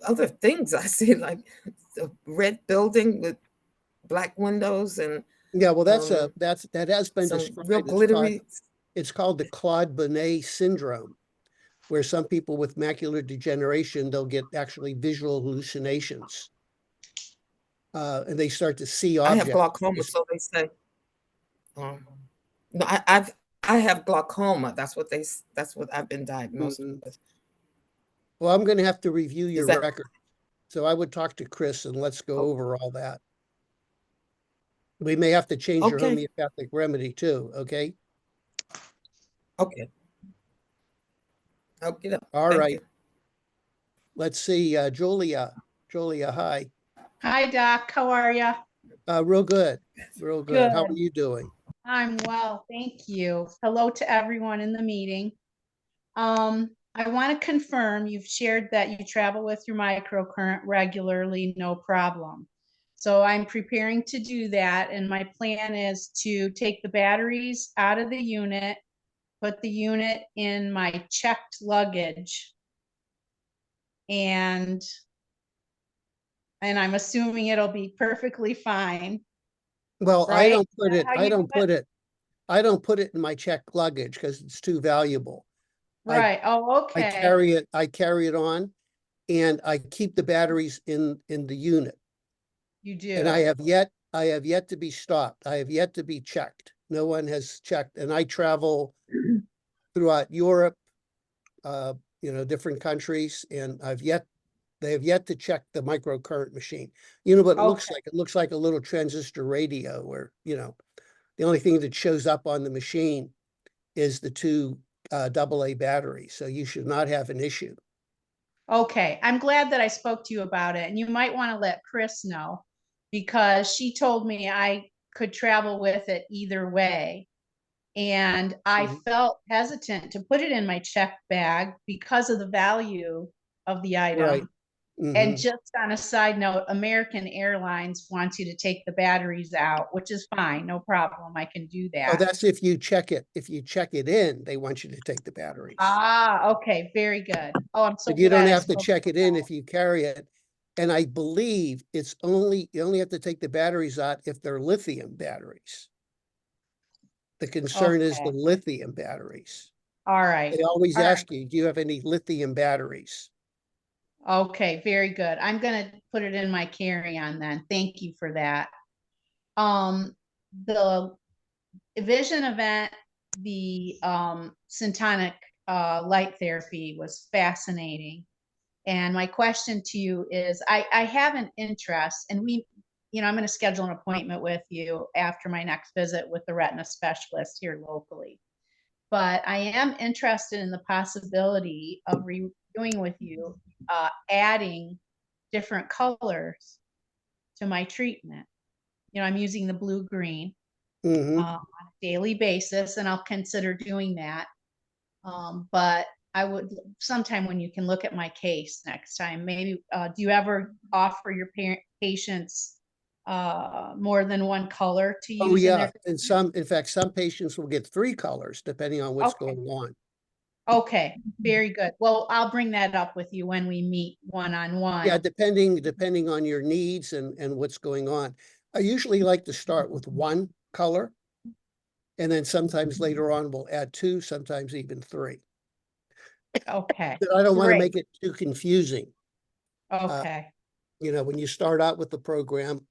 other things I see, like the red building with black windows and Yeah, well, that has been some described real glittery. It's called the Claude Bonnet syndrome, where some people with macular degeneration, they'll get actually visual hallucinations. And they start to see I objects. have glaucoma, so they say. No, I have glaucoma. That's what I've been diagnosed with. Well, I'm going to have to review your that- record. So I would talk to Chris and let's go over all that. We may have to change your Okay. homeopathic remedy too, okay? Okay. Okay. All Thank right. you. Let's see, Julia. Julia, hi. Hi, Doc. How are you? Real good. Real good. How are Good. you doing? I'm well, thank you. Hello to everyone in the meeting. I want to confirm you've shared that you travel with your microcurrent regularly, no problem. So I'm preparing to do that, and my plan is to take the batteries out of the unit, put the unit in my checked luggage, and and I'm assuming it'll be perfectly fine. Well, I Right? don't put Is it, that how I you do don't put it, I don't put it in my checked luggage because it's too valuable. Right. Oh, I okay. I carry it on, and I keep the batteries in the unit. You do. And I have yet to be stopped. I have yet to be checked. No one has checked, and I travel throughout Europe, different countries, and they have yet to check the microcurrent machine. You know what it looks Okay. like? It looks like a little transistor radio where, the only thing that shows up on the machine is the two AA batteries. So you should not have an issue. Okay, I'm glad that I spoke to you about it, and you might want to let Chris know because she told me I could travel with it either way. And I Mhm. felt hesitant to put it in my check bag because of the value of the Right. item. And Mhm. just on a side note, American Airlines wants you to take the batteries out, which is fine, no problem. I can do Oh, that. that's if you check it. If you check it in, they want you to take the batteries. Ah, okay, very good. Oh, I'm so But you don't glad I have to spoke check to it you in about if you carry it. And I believe you only have to take the batteries out if they're lithium batteries. The concern is the Okay, lithium batteries. all right. They always All right. ask you, do you have any lithium batteries? Okay, very good. I'm gonna put it in my carry-on then. Thank you for that. The vision event, the syntonic light therapy was fascinating. And my question to you is, I have an interest, and I'm going to schedule an appointment with you after my next visit with the retina specialist here locally. But I am interested in the possibility of reviewing with you, adding different colors to my treatment. I'm using the blue green Mhm. on a daily basis, and I'll consider doing that. But I would sometime when you can look at my case next time, maybe, do you ever offer your patients more than one color to Oh, use in yeah. their? In fact, some patients will get 3 colors depending on what's Okay. going on. Okay, very good. Well, I'll bring that up with you when we meet one-on-one. Yeah, depending on your needs and what's going on. I usually like to start with 1 color, and then sometimes later on we'll add 2, sometimes even 3. Okay, But I don't want to great. make it too confusing. Okay, When you start out with the program,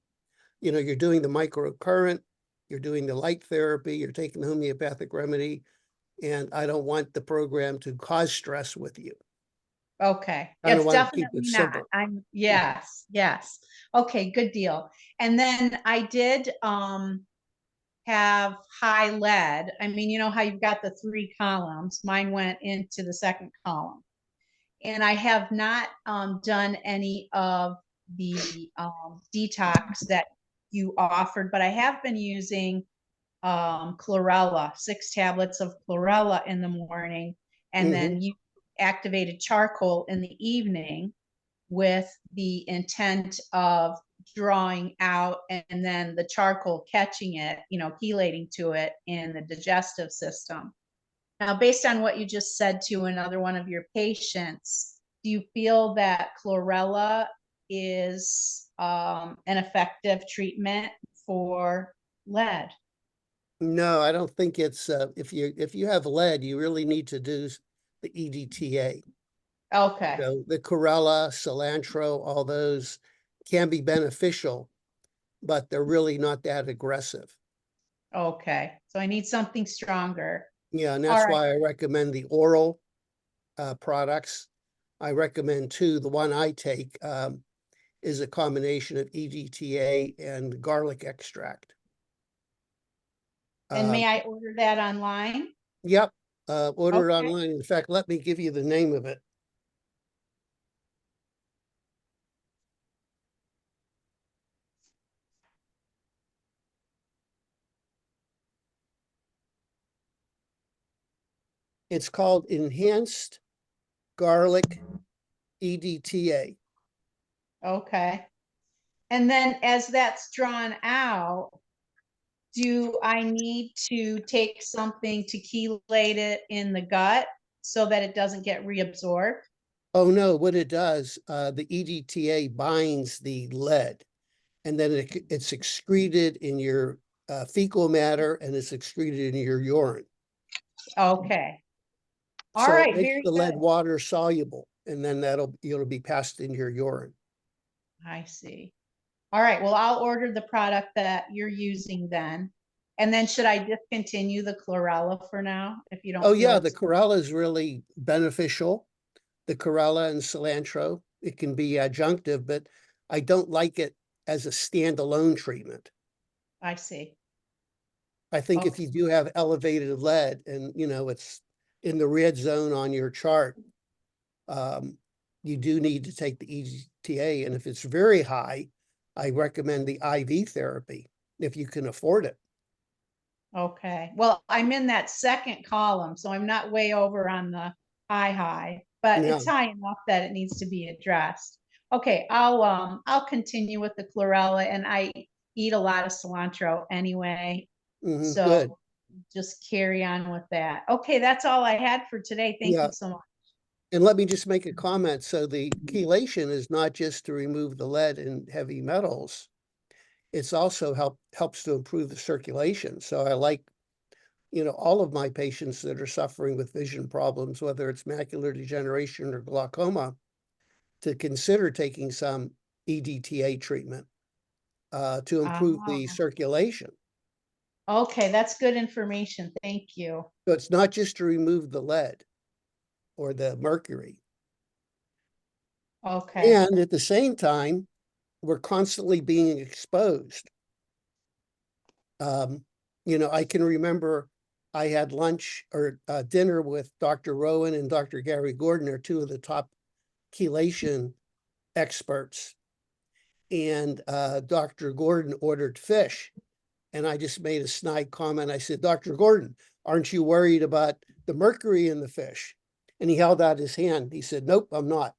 you're doing the microcurrent, you're doing the light therapy, you're taking the homeopathic remedy, and I don't want the program to cause stress with you. okay. I don't It's want to keep definitely it not. simple. Yes, yes. Okay, good deal. And then I did have high lead. I mean, you know how you've got the 3 columns. Mine went into the second column. And I have not done any of the detox that you offered, but I have been using chlorella, 6 tablets of chlorella in the morning, and Mhm. then you activated charcoal in the evening with the intent of drawing out and then the charcoal catching it, chelating to it in the digestive system. Now, based on what you just said to another one of your patients, do you feel that chlorella is an effective treatment for lead? No, I don't think it's, if you have lead, you really need to do the EDTA. Okay, The chlorella, cilantro, all those can be beneficial, but they're really not that aggressive. okay. So I need something stronger. Yeah, and All that's right. why I recommend the oral products. I recommend 2. The one I take is a combination of EDTA and garlic extract. And may I order that online? Yep, order it Okay. online. In fact, let me give you the name of it. It's called Enhanced Garlic EDTA. Okay. And then as that's drawn out, do I need to take something to chelate it in the gut so that it doesn't get reabsorbed? Oh, no, what it does, the EDTA binds the lead, and then it's excreted in your fecal matter, and it's excreted in your urine. Okay. All So right, it makes very the lead good. water soluble, and then it'll be passed in your urine. I see. All right, well, I'll order the product that you're using then. And then should I discontinue the chlorella for now if you don't? Oh feel yeah, the it's- chlorella is really beneficial. The chlorella and cilantro, it can be adjunctive, but I don't like it as a standalone treatment. I see. I think if Okay. you do have elevated lead and, it's in the red zone on your chart, you do need to take the EDTA. And if it's very high, I recommend the IV therapy if you can afford it. Okay, well, I'm in that second column, so I'm not way over on the high, but Yeah. it's high enough that it needs to be addressed. Okay, I'll continue with the chlorella, and I eat a lot of cilantro anyway, Good. so just carry on with that. Okay, that's all I had for today. Thank Yeah. you so much. And let me just make a comment. So the chelation is not just to remove the lead and heavy metals. It's also helps to improve the circulation. So I like, all of my patients that are suffering with vision problems, whether it's macular degeneration or glaucoma, to consider taking some EDTA treatment to improve the Ah, circulation. okay, that's good information. Thank you. So it's not just to remove the lead or the mercury. Okay, And at the same time, we're constantly being exposed. I can remember I had lunch or dinner with Dr. Rowan and Dr. Gary Gordon, are two of the top chelation experts. And Dr. Gordon ordered fish. And I just made a snide comment. I said, Dr. Gordon, aren't you worried about the mercury in the fish? And he held out his hand. He said, nope, I'm not.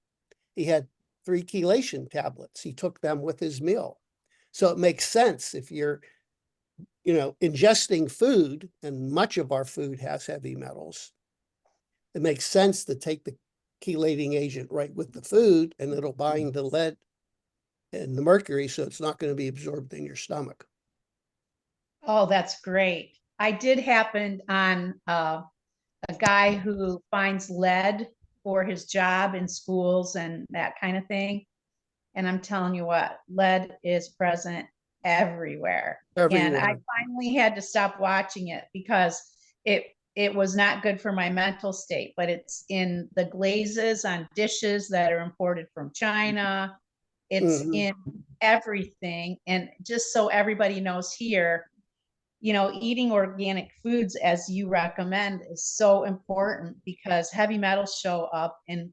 He had 3 chelation tablets. He took them with his meal. So it makes sense if you're, ingesting food, and much of our food has heavy metals. It makes sense to take the chelating agent right with the food, and it'll bind the lead and the mercury, so it's not going to be absorbed in your stomach. oh, that's great. I did happen on a guy who finds lead for his job in schools and that kind of thing. And I'm telling you what, lead is present everywhere. And I Everywhere. finally had to stop watching it because it was not good for my mental state, but it's in the glazes on dishes that are imported from China. It's in everything. And just so everybody knows here, eating organic foods as you recommend is so important because heavy metals show up in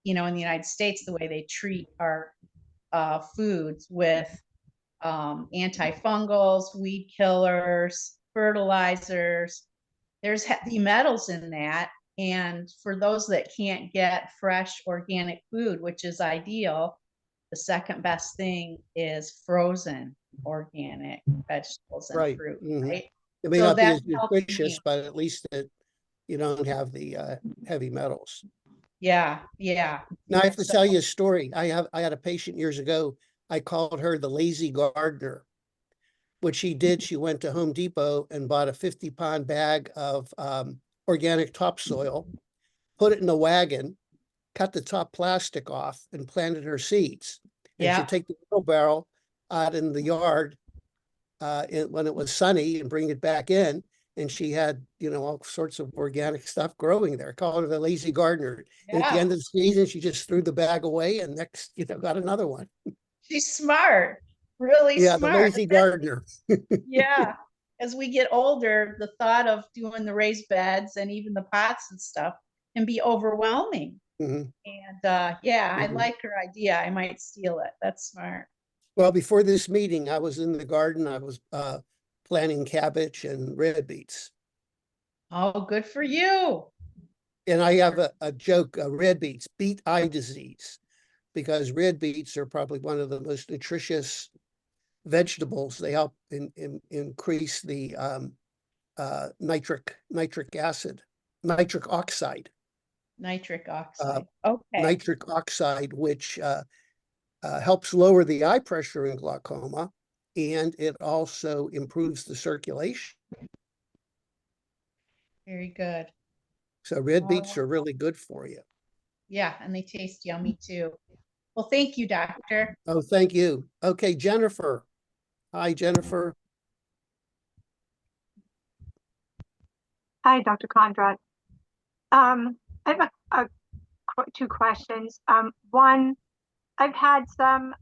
the United States, the way they treat our foods with antifungals, weed killers, fertilizers. There's heavy metals in that. And for those that can't get fresh organic food, which is ideal, the second best thing is frozen organic vegetables and Right. fruit, Mhm. right? It may So not be that's as helping nutritious, me. but at least you don't have the heavy metals. Yeah, yeah. Now I have to So, tell you a story. I had a patient years ago. I called her the lazy gardener. What she did, she went to Home Depot and bought a 50-pound bag of organic topsoil, put it in a wagon, cut the top plastic off, and planted her seeds. And yeah. she'd take the wheelbarrow out in the yard when it was sunny and bring it back in. And she had, all sorts of organic stuff growing there. Called her the lazy gardener. And at the Yeah. end of the season, she just threw the bag away and next, got another one. She's smart, really Yeah, the smart. lazy gardener. Yeah. As we get older, the thought of doing the raised beds and even the pots and stuff can be overwhelming. Mhm. And yeah, I Mhm. like her idea. I might steal it. That's smart. Well, before this meeting, I was in the garden. I was planting cabbage and red beets. Oh, good for you. And I have a joke, red beets beat eye disease, because red beets are probably one of the most nutritious vegetables. They help increase the nitric oxide. Nitric oxide. Okay. nitric oxide, which helps lower the eye pressure in glaucoma, and it also improves the circulation. Very good. So red Oh, beets are really good for you. yeah, and they taste yummy too. Well, thank you, doctor. Oh, thank you. Okay, Jennifer. Hi, Jennifer. Hi, Dr. Kondrot. I have two questions. One, I've had some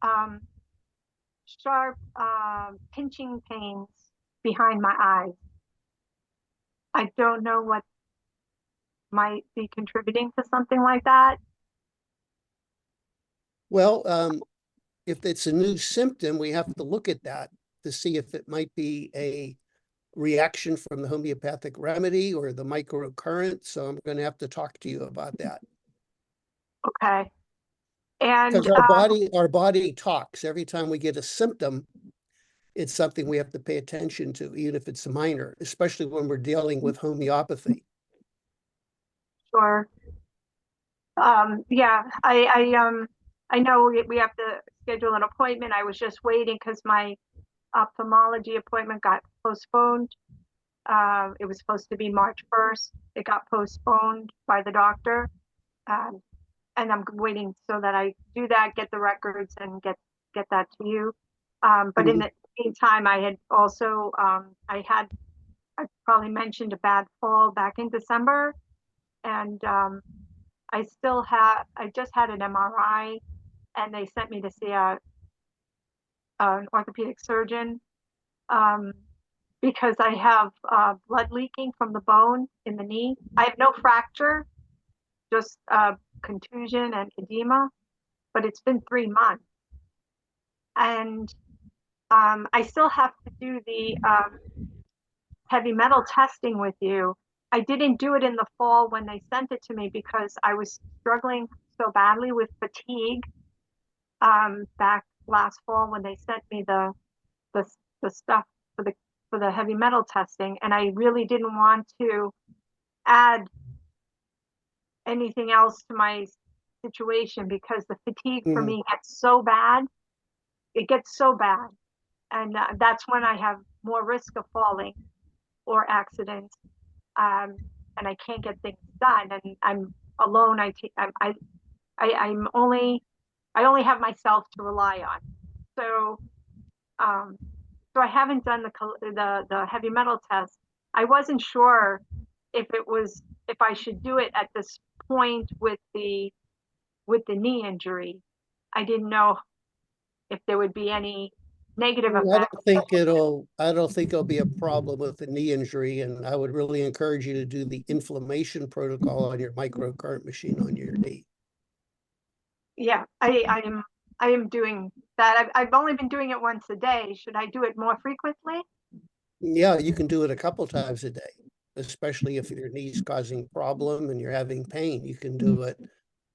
sharp pinching pains behind my eyes. I don't know what might be contributing to something like that. Well, if it's a new symptom, we have to look at that to see if it might be a reaction from the homeopathic remedy or the microcurrent. So I'm going to have to talk to you about that. Okay. And because our body talks every time we get a symptom. It's something we have to pay attention to, even if it's minor, especially when we're dealing with homeopathy. sure. Yeah, I know we have to schedule an appointment. I was just waiting because my ophthalmology appointment got postponed. It was supposed to be March 1st. It got postponed by the doctor. And I'm waiting so that I do that, get the records and get that to you. But in the meantime, I had also, I probably mentioned a bad fall back in December. And I just had an MRI and they sent me to see an orthopedic surgeon because I have blood leaking from the bone in the knee. I have no fracture, just contusion and edema, but it's been 3 months. And I still have to do the heavy metal testing with you. I didn't do it in the fall when they sent it to me because I was struggling so badly with fatigue back last fall when they sent me the stuff for the heavy metal testing, and I really didn't want to add anything else to my situation because the fatigue for me gets so bad. It gets so bad, and that's when I have more risk of falling or accidents, and I can't get things done, and I'm alone. I only have myself to rely on. So so I haven't done the heavy metal test. I wasn't sure if I should do it at this point with the knee injury. I didn't know if there would be any negative effects. I don't think it'll be a problem with the knee injury, and I would really encourage you to do the inflammation protocol on your microcurrent machine on your knee. Yeah, I am doing that. I've only been doing it once a day. Should I do it more frequently? Yeah, you can do it a couple times a day, especially if your knee's causing problem and you're having pain. You can do it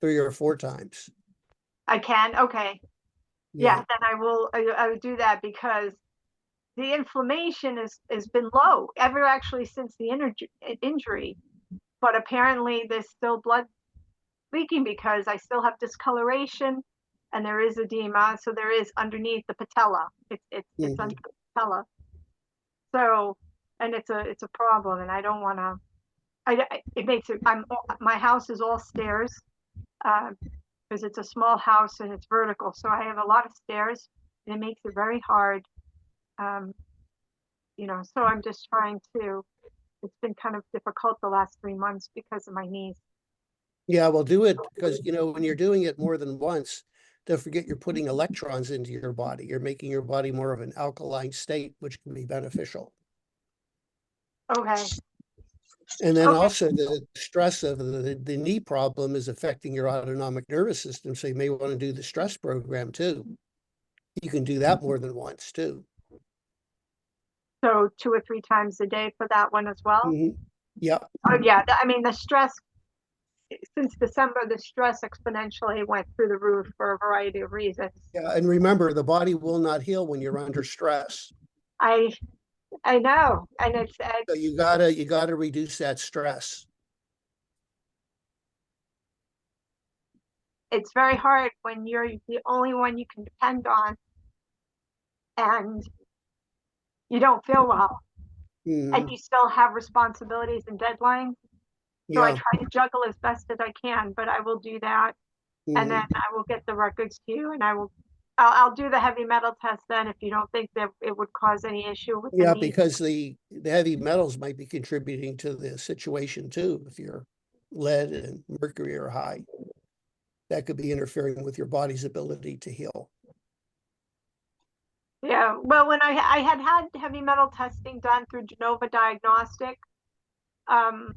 3 or 4 times. I can. Okay. Yeah, then I will do that because the inflammation has been low ever actually since the injury, but apparently there's still blood leaking because I still have discoloration and there is edema, so there is underneath the patella. It's under the patella. So, and it's a problem, and I don't want to. It makes it. My house is all stairs because it's a small house and it's vertical, so I have a lot of stairs, and it makes it very hard. So I'm just trying to. It's been kind of difficult the last 3 months because of my knees. Yeah, well, do it because, when you're doing it more than once, don't forget you're putting electrons into your body. You're making your body more of an alkaline state, which can be beneficial. Okay. And then also the stress of the knee problem is affecting your autonomic nervous system. So you may want to do the stress program too. You can do that more than once too. So 2 or 3 times a day for that one as well? Yeah. Oh yeah, I mean the stress, since December, the stress exponentially went through the roof for a variety of reasons. Yeah, and remember, the body will not heal when you're under stress. I know, and it's so you gotta reduce that stress. it's very hard when you're the only one you can depend on and you don't feel well and Mhm. you still have responsibilities and deadlines. So I Yeah. try to juggle as best as I can, but I will do that. And then Mhm. I will get the records to you and I'll do the heavy metal test then if you don't think that it would cause any issue with the Yeah, knee. because the heavy metals might be contributing to the situation too. If your lead and mercury are high, that could be interfering with your body's ability to heal. Yeah, well, when I had heavy metal testing done through Genova Diagnostic, um,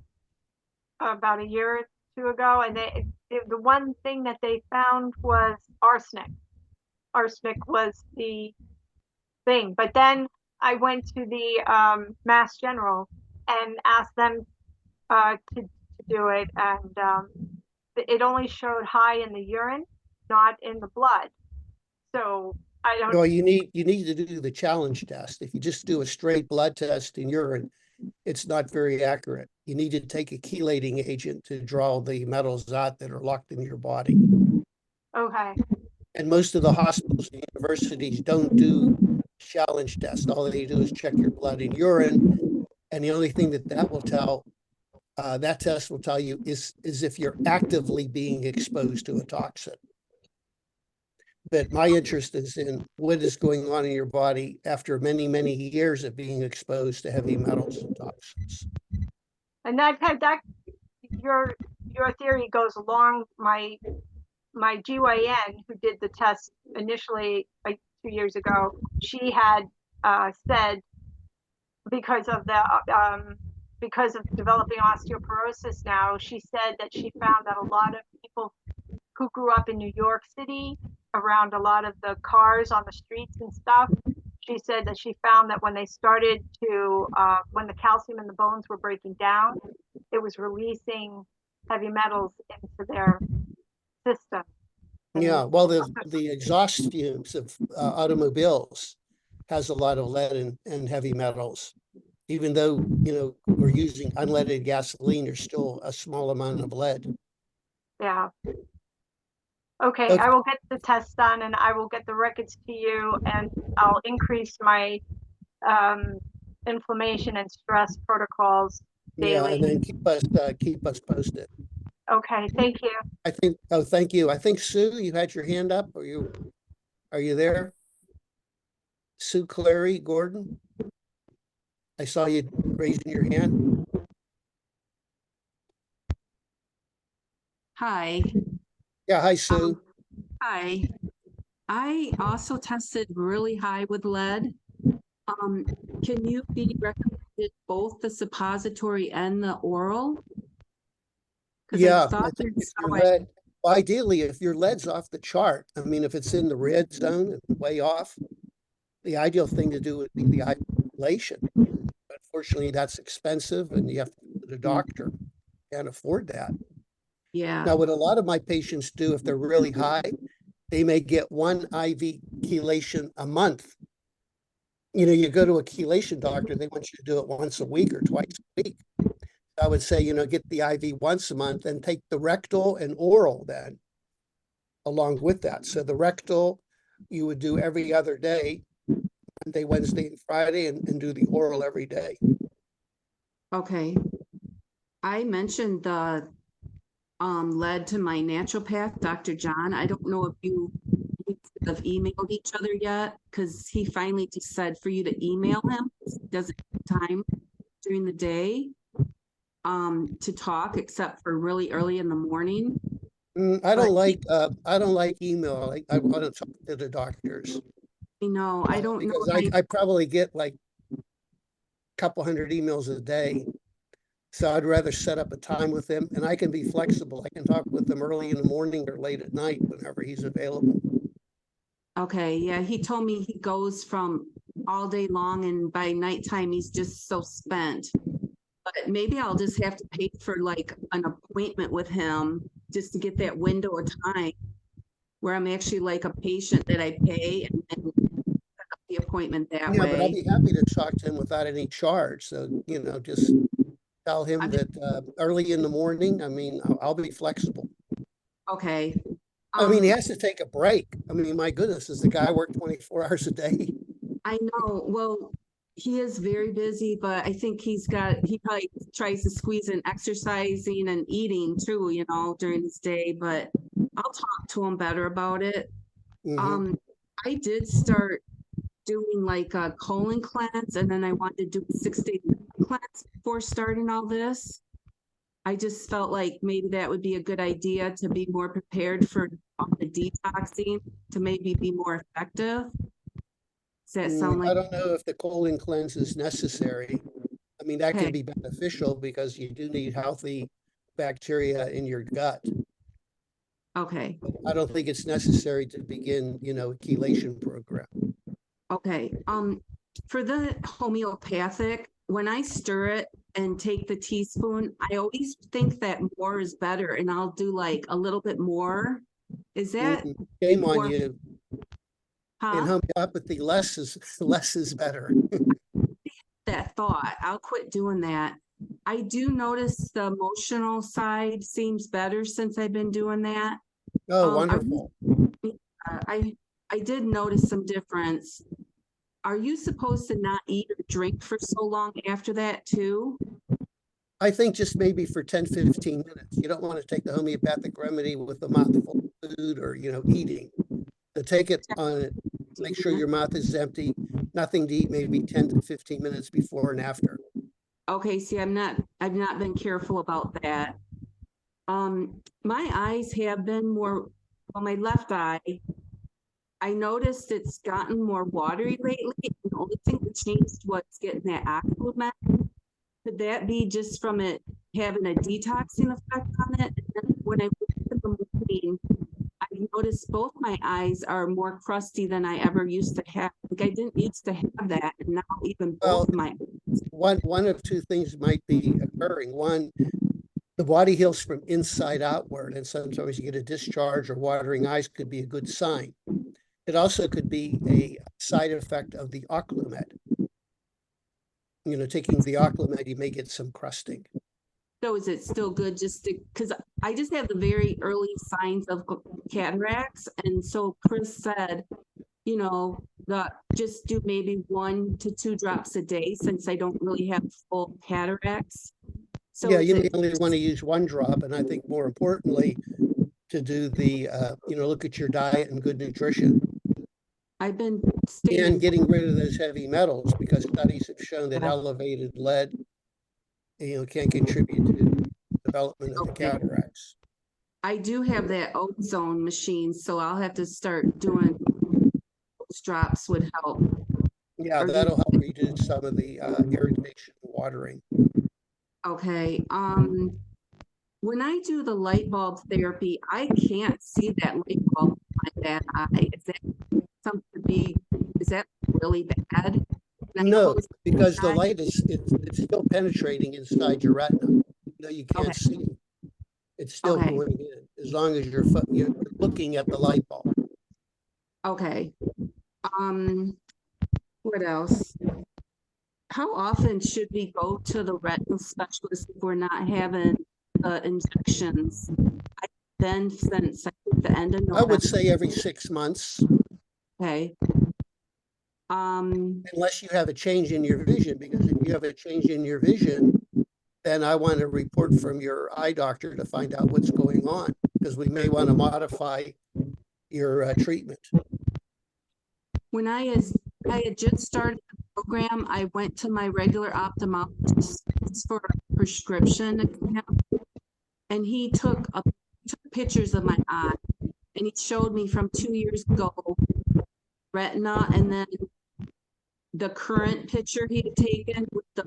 about a year or two ago, and the one thing that they found was arsenic. Arsenic was the thing, but then I went to the Mass General and asked them to do it, and it only showed high in the urine, not in the blood. So I don't. Well, you need to do the challenge test. If you just do a straight blood test in urine, it's not very accurate. You need to take a chelating agent to draw the metals out that are locked in your body. Okay. And most of the hospitals and universities don't do challenge tests. All they do is check your blood and urine. And the only thing that will tell, that test will tell you is if you're actively being exposed to a toxin. But my interest is in what is going on in your body after many, many years of being exposed to heavy metals and toxins. And that your theory goes along. My GYN who did the test initially like 2 years ago, she had said because of developing osteoporosis now, she said that she found that a lot of people who grew up in New York City around a lot of the cars on the streets and stuff, she said that she found that when they started to when the calcium in the bones were breaking down, it was releasing heavy metals into their system. Yeah, well, the exhaust fumes of automobiles has a lot of lead and heavy metals. Even though, we're using unleaded gasoline, there's still a small amount of lead. Yeah. Okay, I will get the test done and I will get the records to you and I'll increase my inflammation and stress protrocols Yeah, daily. and then keep us posted. Okay, thank you. Thank you. I think Sue, you had your hand up. Are you there? Sue Clary Gordon? I saw you raising your hand. Hi. Yeah, hi, Sue. Hi. I also tested really high with lead. Can you be recommended both the suppository and the oral? Yeah, I think if your lead, well, ideally, if your lead's off the chart, I mean, if it's in the red zone and way off, the ideal thing to do would be the isolation. Unfortunately, that's expensive and you have to go to the doctor. Can't afford that. Yeah. Now, what a lot of my patients do, if they're really high, they may get one IV chelation a month. You go to a chelation doctor, they want you to do it once a week or twice a week. I would say, get the IV once a month and take the rectal and oral then along with that. So the rectal, you would do every other day, Monday, Wednesday, and Friday, and do the oral every day. Okay. I mentioned the lead to my naturopath, Dr. John. I don't know if you have emailed each other yet, because he finally just said for you to email him. He doesn't have time during the day to talk except for really early in the morning. I don't like email. I want to talk to the doctors. I know. I don't know. Because I probably get like a couple hundred emails a day. So I'd rather set up a time with him and I can be flexible. I can talk with him early in the morning or late at night whenever he's available. Okay, yeah, he told me he goes from all day long and by nighttime he's just so spent. But maybe I'll just have to pay for like an appointment with him just to get that window of time where I'm actually like a patient that I pay and then set up the appointment that Yeah, way. but I'd be happy to talk to him without any charge. So, just tell him that early in the morning, I mean, I'll be flexible. Okay. I mean, he has to take a break. I mean, my goodness, does the guy work 24 hours a day? I know, well, he is very busy, but I think he probably tries to squeeze in exercising and eating too, you know, during his day, but I'll talk to him better about it. Mhm. I did start doing like a colon cleanse, and then I wanted to do a 6-day cleanse before starting all this. I just felt like maybe that would be a good idea to be more prepared for all the detoxing to maybe be more effective. Does that sound I like? don't know if the colon cleanse is necessary. I mean, that Okay. can be beneficial because you do need healthy bacteria in your gut. Okay, I don't think it's necessary to begin, you know, a chelation program. okay. For the homeopathic, when I stir it and take the teaspoon, I always think that more is better, and I'll do like a little bit more. Is that Shame on more, you. In huh? homeopathy, less is better. That thought. I'll quit doing that. I do notice the emotional side seems better since I've been doing that. Oh, Are wonderful. I did notice some difference. Are you supposed to not eat or drink for so long after that too? I think just maybe for 10, 15 minutes. You don't want to take the homeopathic remedy with a mouthful of food or, you know, eating. To take it on, make sure your mouth is empty, nothing to eat, maybe 10 to 15 minutes before and after. Okay, see, I've not been careful about that. My eyes have been more, well, my left eye, I noticed it's gotten more watery lately. The only thing that changed was getting that Oxymet. Could that be just from it having a detoxing effect on it? And then when I went to the morning, I noticed both my eyes are more crusty than I ever used to have. Like I didn't used to have that, and now even Well, both of my one of two things might be occurring. One, the body heals from inside outward, and sometimes you get a discharge or watering eyes could be a good sign. It also could be a side effect of the Oxymet. You know, taking the Oxymet, you may get some crusting. So is it still good just to, because I just have the very early signs of cataracts. And so Chris said, you know, just do maybe 1 to 2 drops a day since I don't really have full cataracts. So Yeah, you may only want to use 1 drop. And I think more importantly, to do the, you know, look at your diet and good nutrition. I've been and getting rid of those heavy metals because studies have shown that elevated lead, you know, can contribute to the development of the cataracts. I do have that ozone machine, so I'll have to start doing those drops would help. Yeah, that'll help reduce some of the irritation and watering. Okay. When I do the light bulb therapy, I can't see that light bulb in my bad eye. Is that something to be, is that really bad? No, because the light is it's still penetrating inside your retina. No, you can't see. It's still going in as long as you're looking at the light bulb. Okay. What else? How often should we go to the retinal specialist if we're not having injections? I've been since I think the end of November. I would say every 6 months. Okay. Unless you have a change in your vision, because if you have a change in your vision, then I want a report from your eye doctor to find out what's going on, because we may want to modify your treatment. When I had just started the program, I went to my regular ophthalmologist for a prescription exam, and he took pictures of my eye, and he showed me from 2 years ago retina, and then the current picture he had taken with the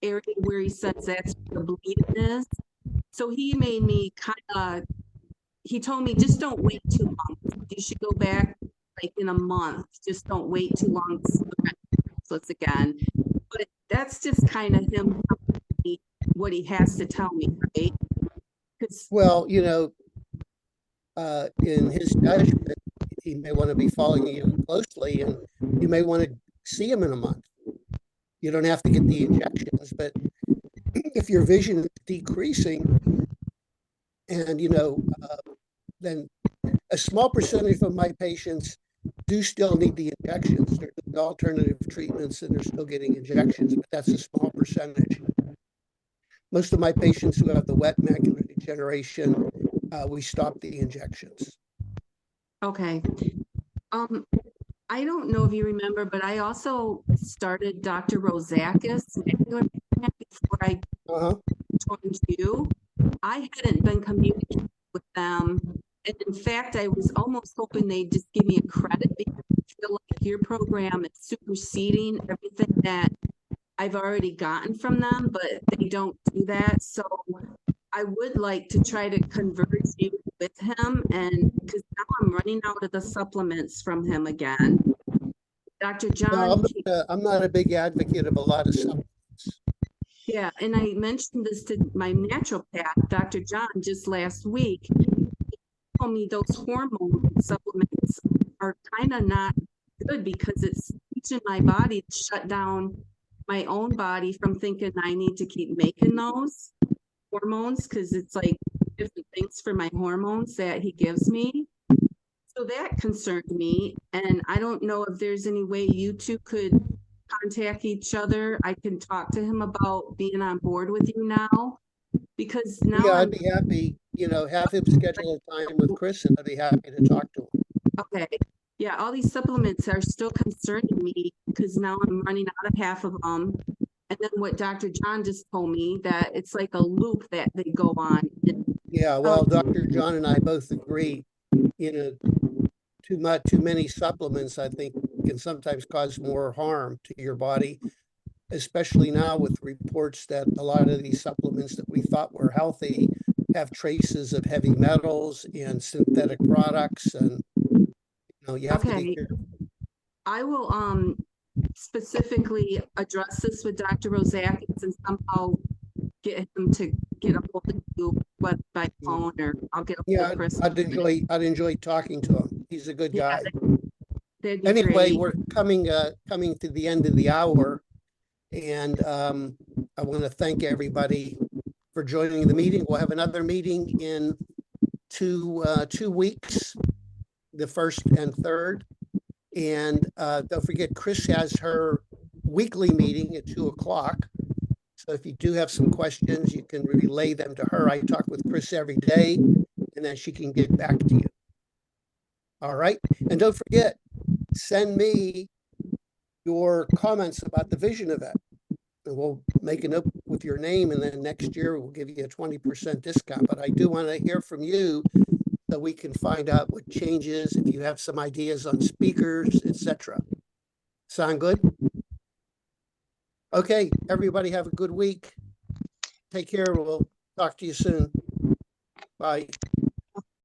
area where he says that's where the bleeding is. So he made me he told me, just don't wait too long. You should go back like in a month. Just don't wait too long to see the results again. But that's just kind of him, what he has to tell me, right? Well, you know, in his judgment, he may want to be following you closely, and you may want to see him in a month. You don't have to get the injections, but if your vision is decreasing, and you know, then a small percentage of my patients do still need the injections. There's alternative treatments and they're still getting injections, but that's a small percentage. Most of my patients who have the wet macular degeneration, we stop the injections. Okay. I don't know if you remember, but I also started Dr. Rozakis before I joined you. I hadn't been communicating with them. And in fact, I was almost hoping they'd just give me a credit because I feel like your program is superseding everything that I've already gotten from them, but they don't do that. So I would like to try to converge you with him, and because now I'm running out of the supplements from him again. Dr. John. No, I'm not a big advocate of a lot of supplements. Yeah, and I mentioned this to my naturopath, Dr. John, just last week. He told me those hormone supplements are kind of not good because it's teaching my body to shut down my own body from thinking I need to keep making those hormones, because it's like different things for my hormones that he gives me. So that concerned me, and I don't know if there's any way you two could contact each other. I can talk to him about being on board with you now, because now yeah, I'd be happy, have him schedule a time with Chris and I'd be happy to talk to him. Okay. Yeah, all these supplements are still concerning me because now I'm running out of half of them. And then what Dr. John just told me, that it's like a loop that they go on. Yeah, well, Dr. John and I both agree, too many supplements, I think, can sometimes cause more harm to your body, especially now with reports that a lot of these supplements that we thought were healthy have traces of heavy metals and synthetic products, and you have to be careful. I will specifically address this with Dr. Rozakis and somehow get him to get a hold of you, whether by phone or I'll get a hold of Chris. I'd enjoy talking to him. He's a good guy. That'd be Anyway, great. we're coming to the end of the hour, and I want to thank everybody for joining the meeting. We'll have another meeting in 2 weeks, the 1st and 3rd. And don't forget, Chris has her weekly meeting at 2:00. So if you do have some questions, you can relay them to her. I talk with Chris every day, and then she can get back to you. All right. And don't forget, send me your comments about the vision event. And we'll make a note with your name, and then next year we'll give you a 20% discount. But I do want to hear from you so we can find out what changes, if you have some ideas on speakers, etc. Sound good? Okay, everybody have a good week. Take care. We'll talk to you soon. Bye.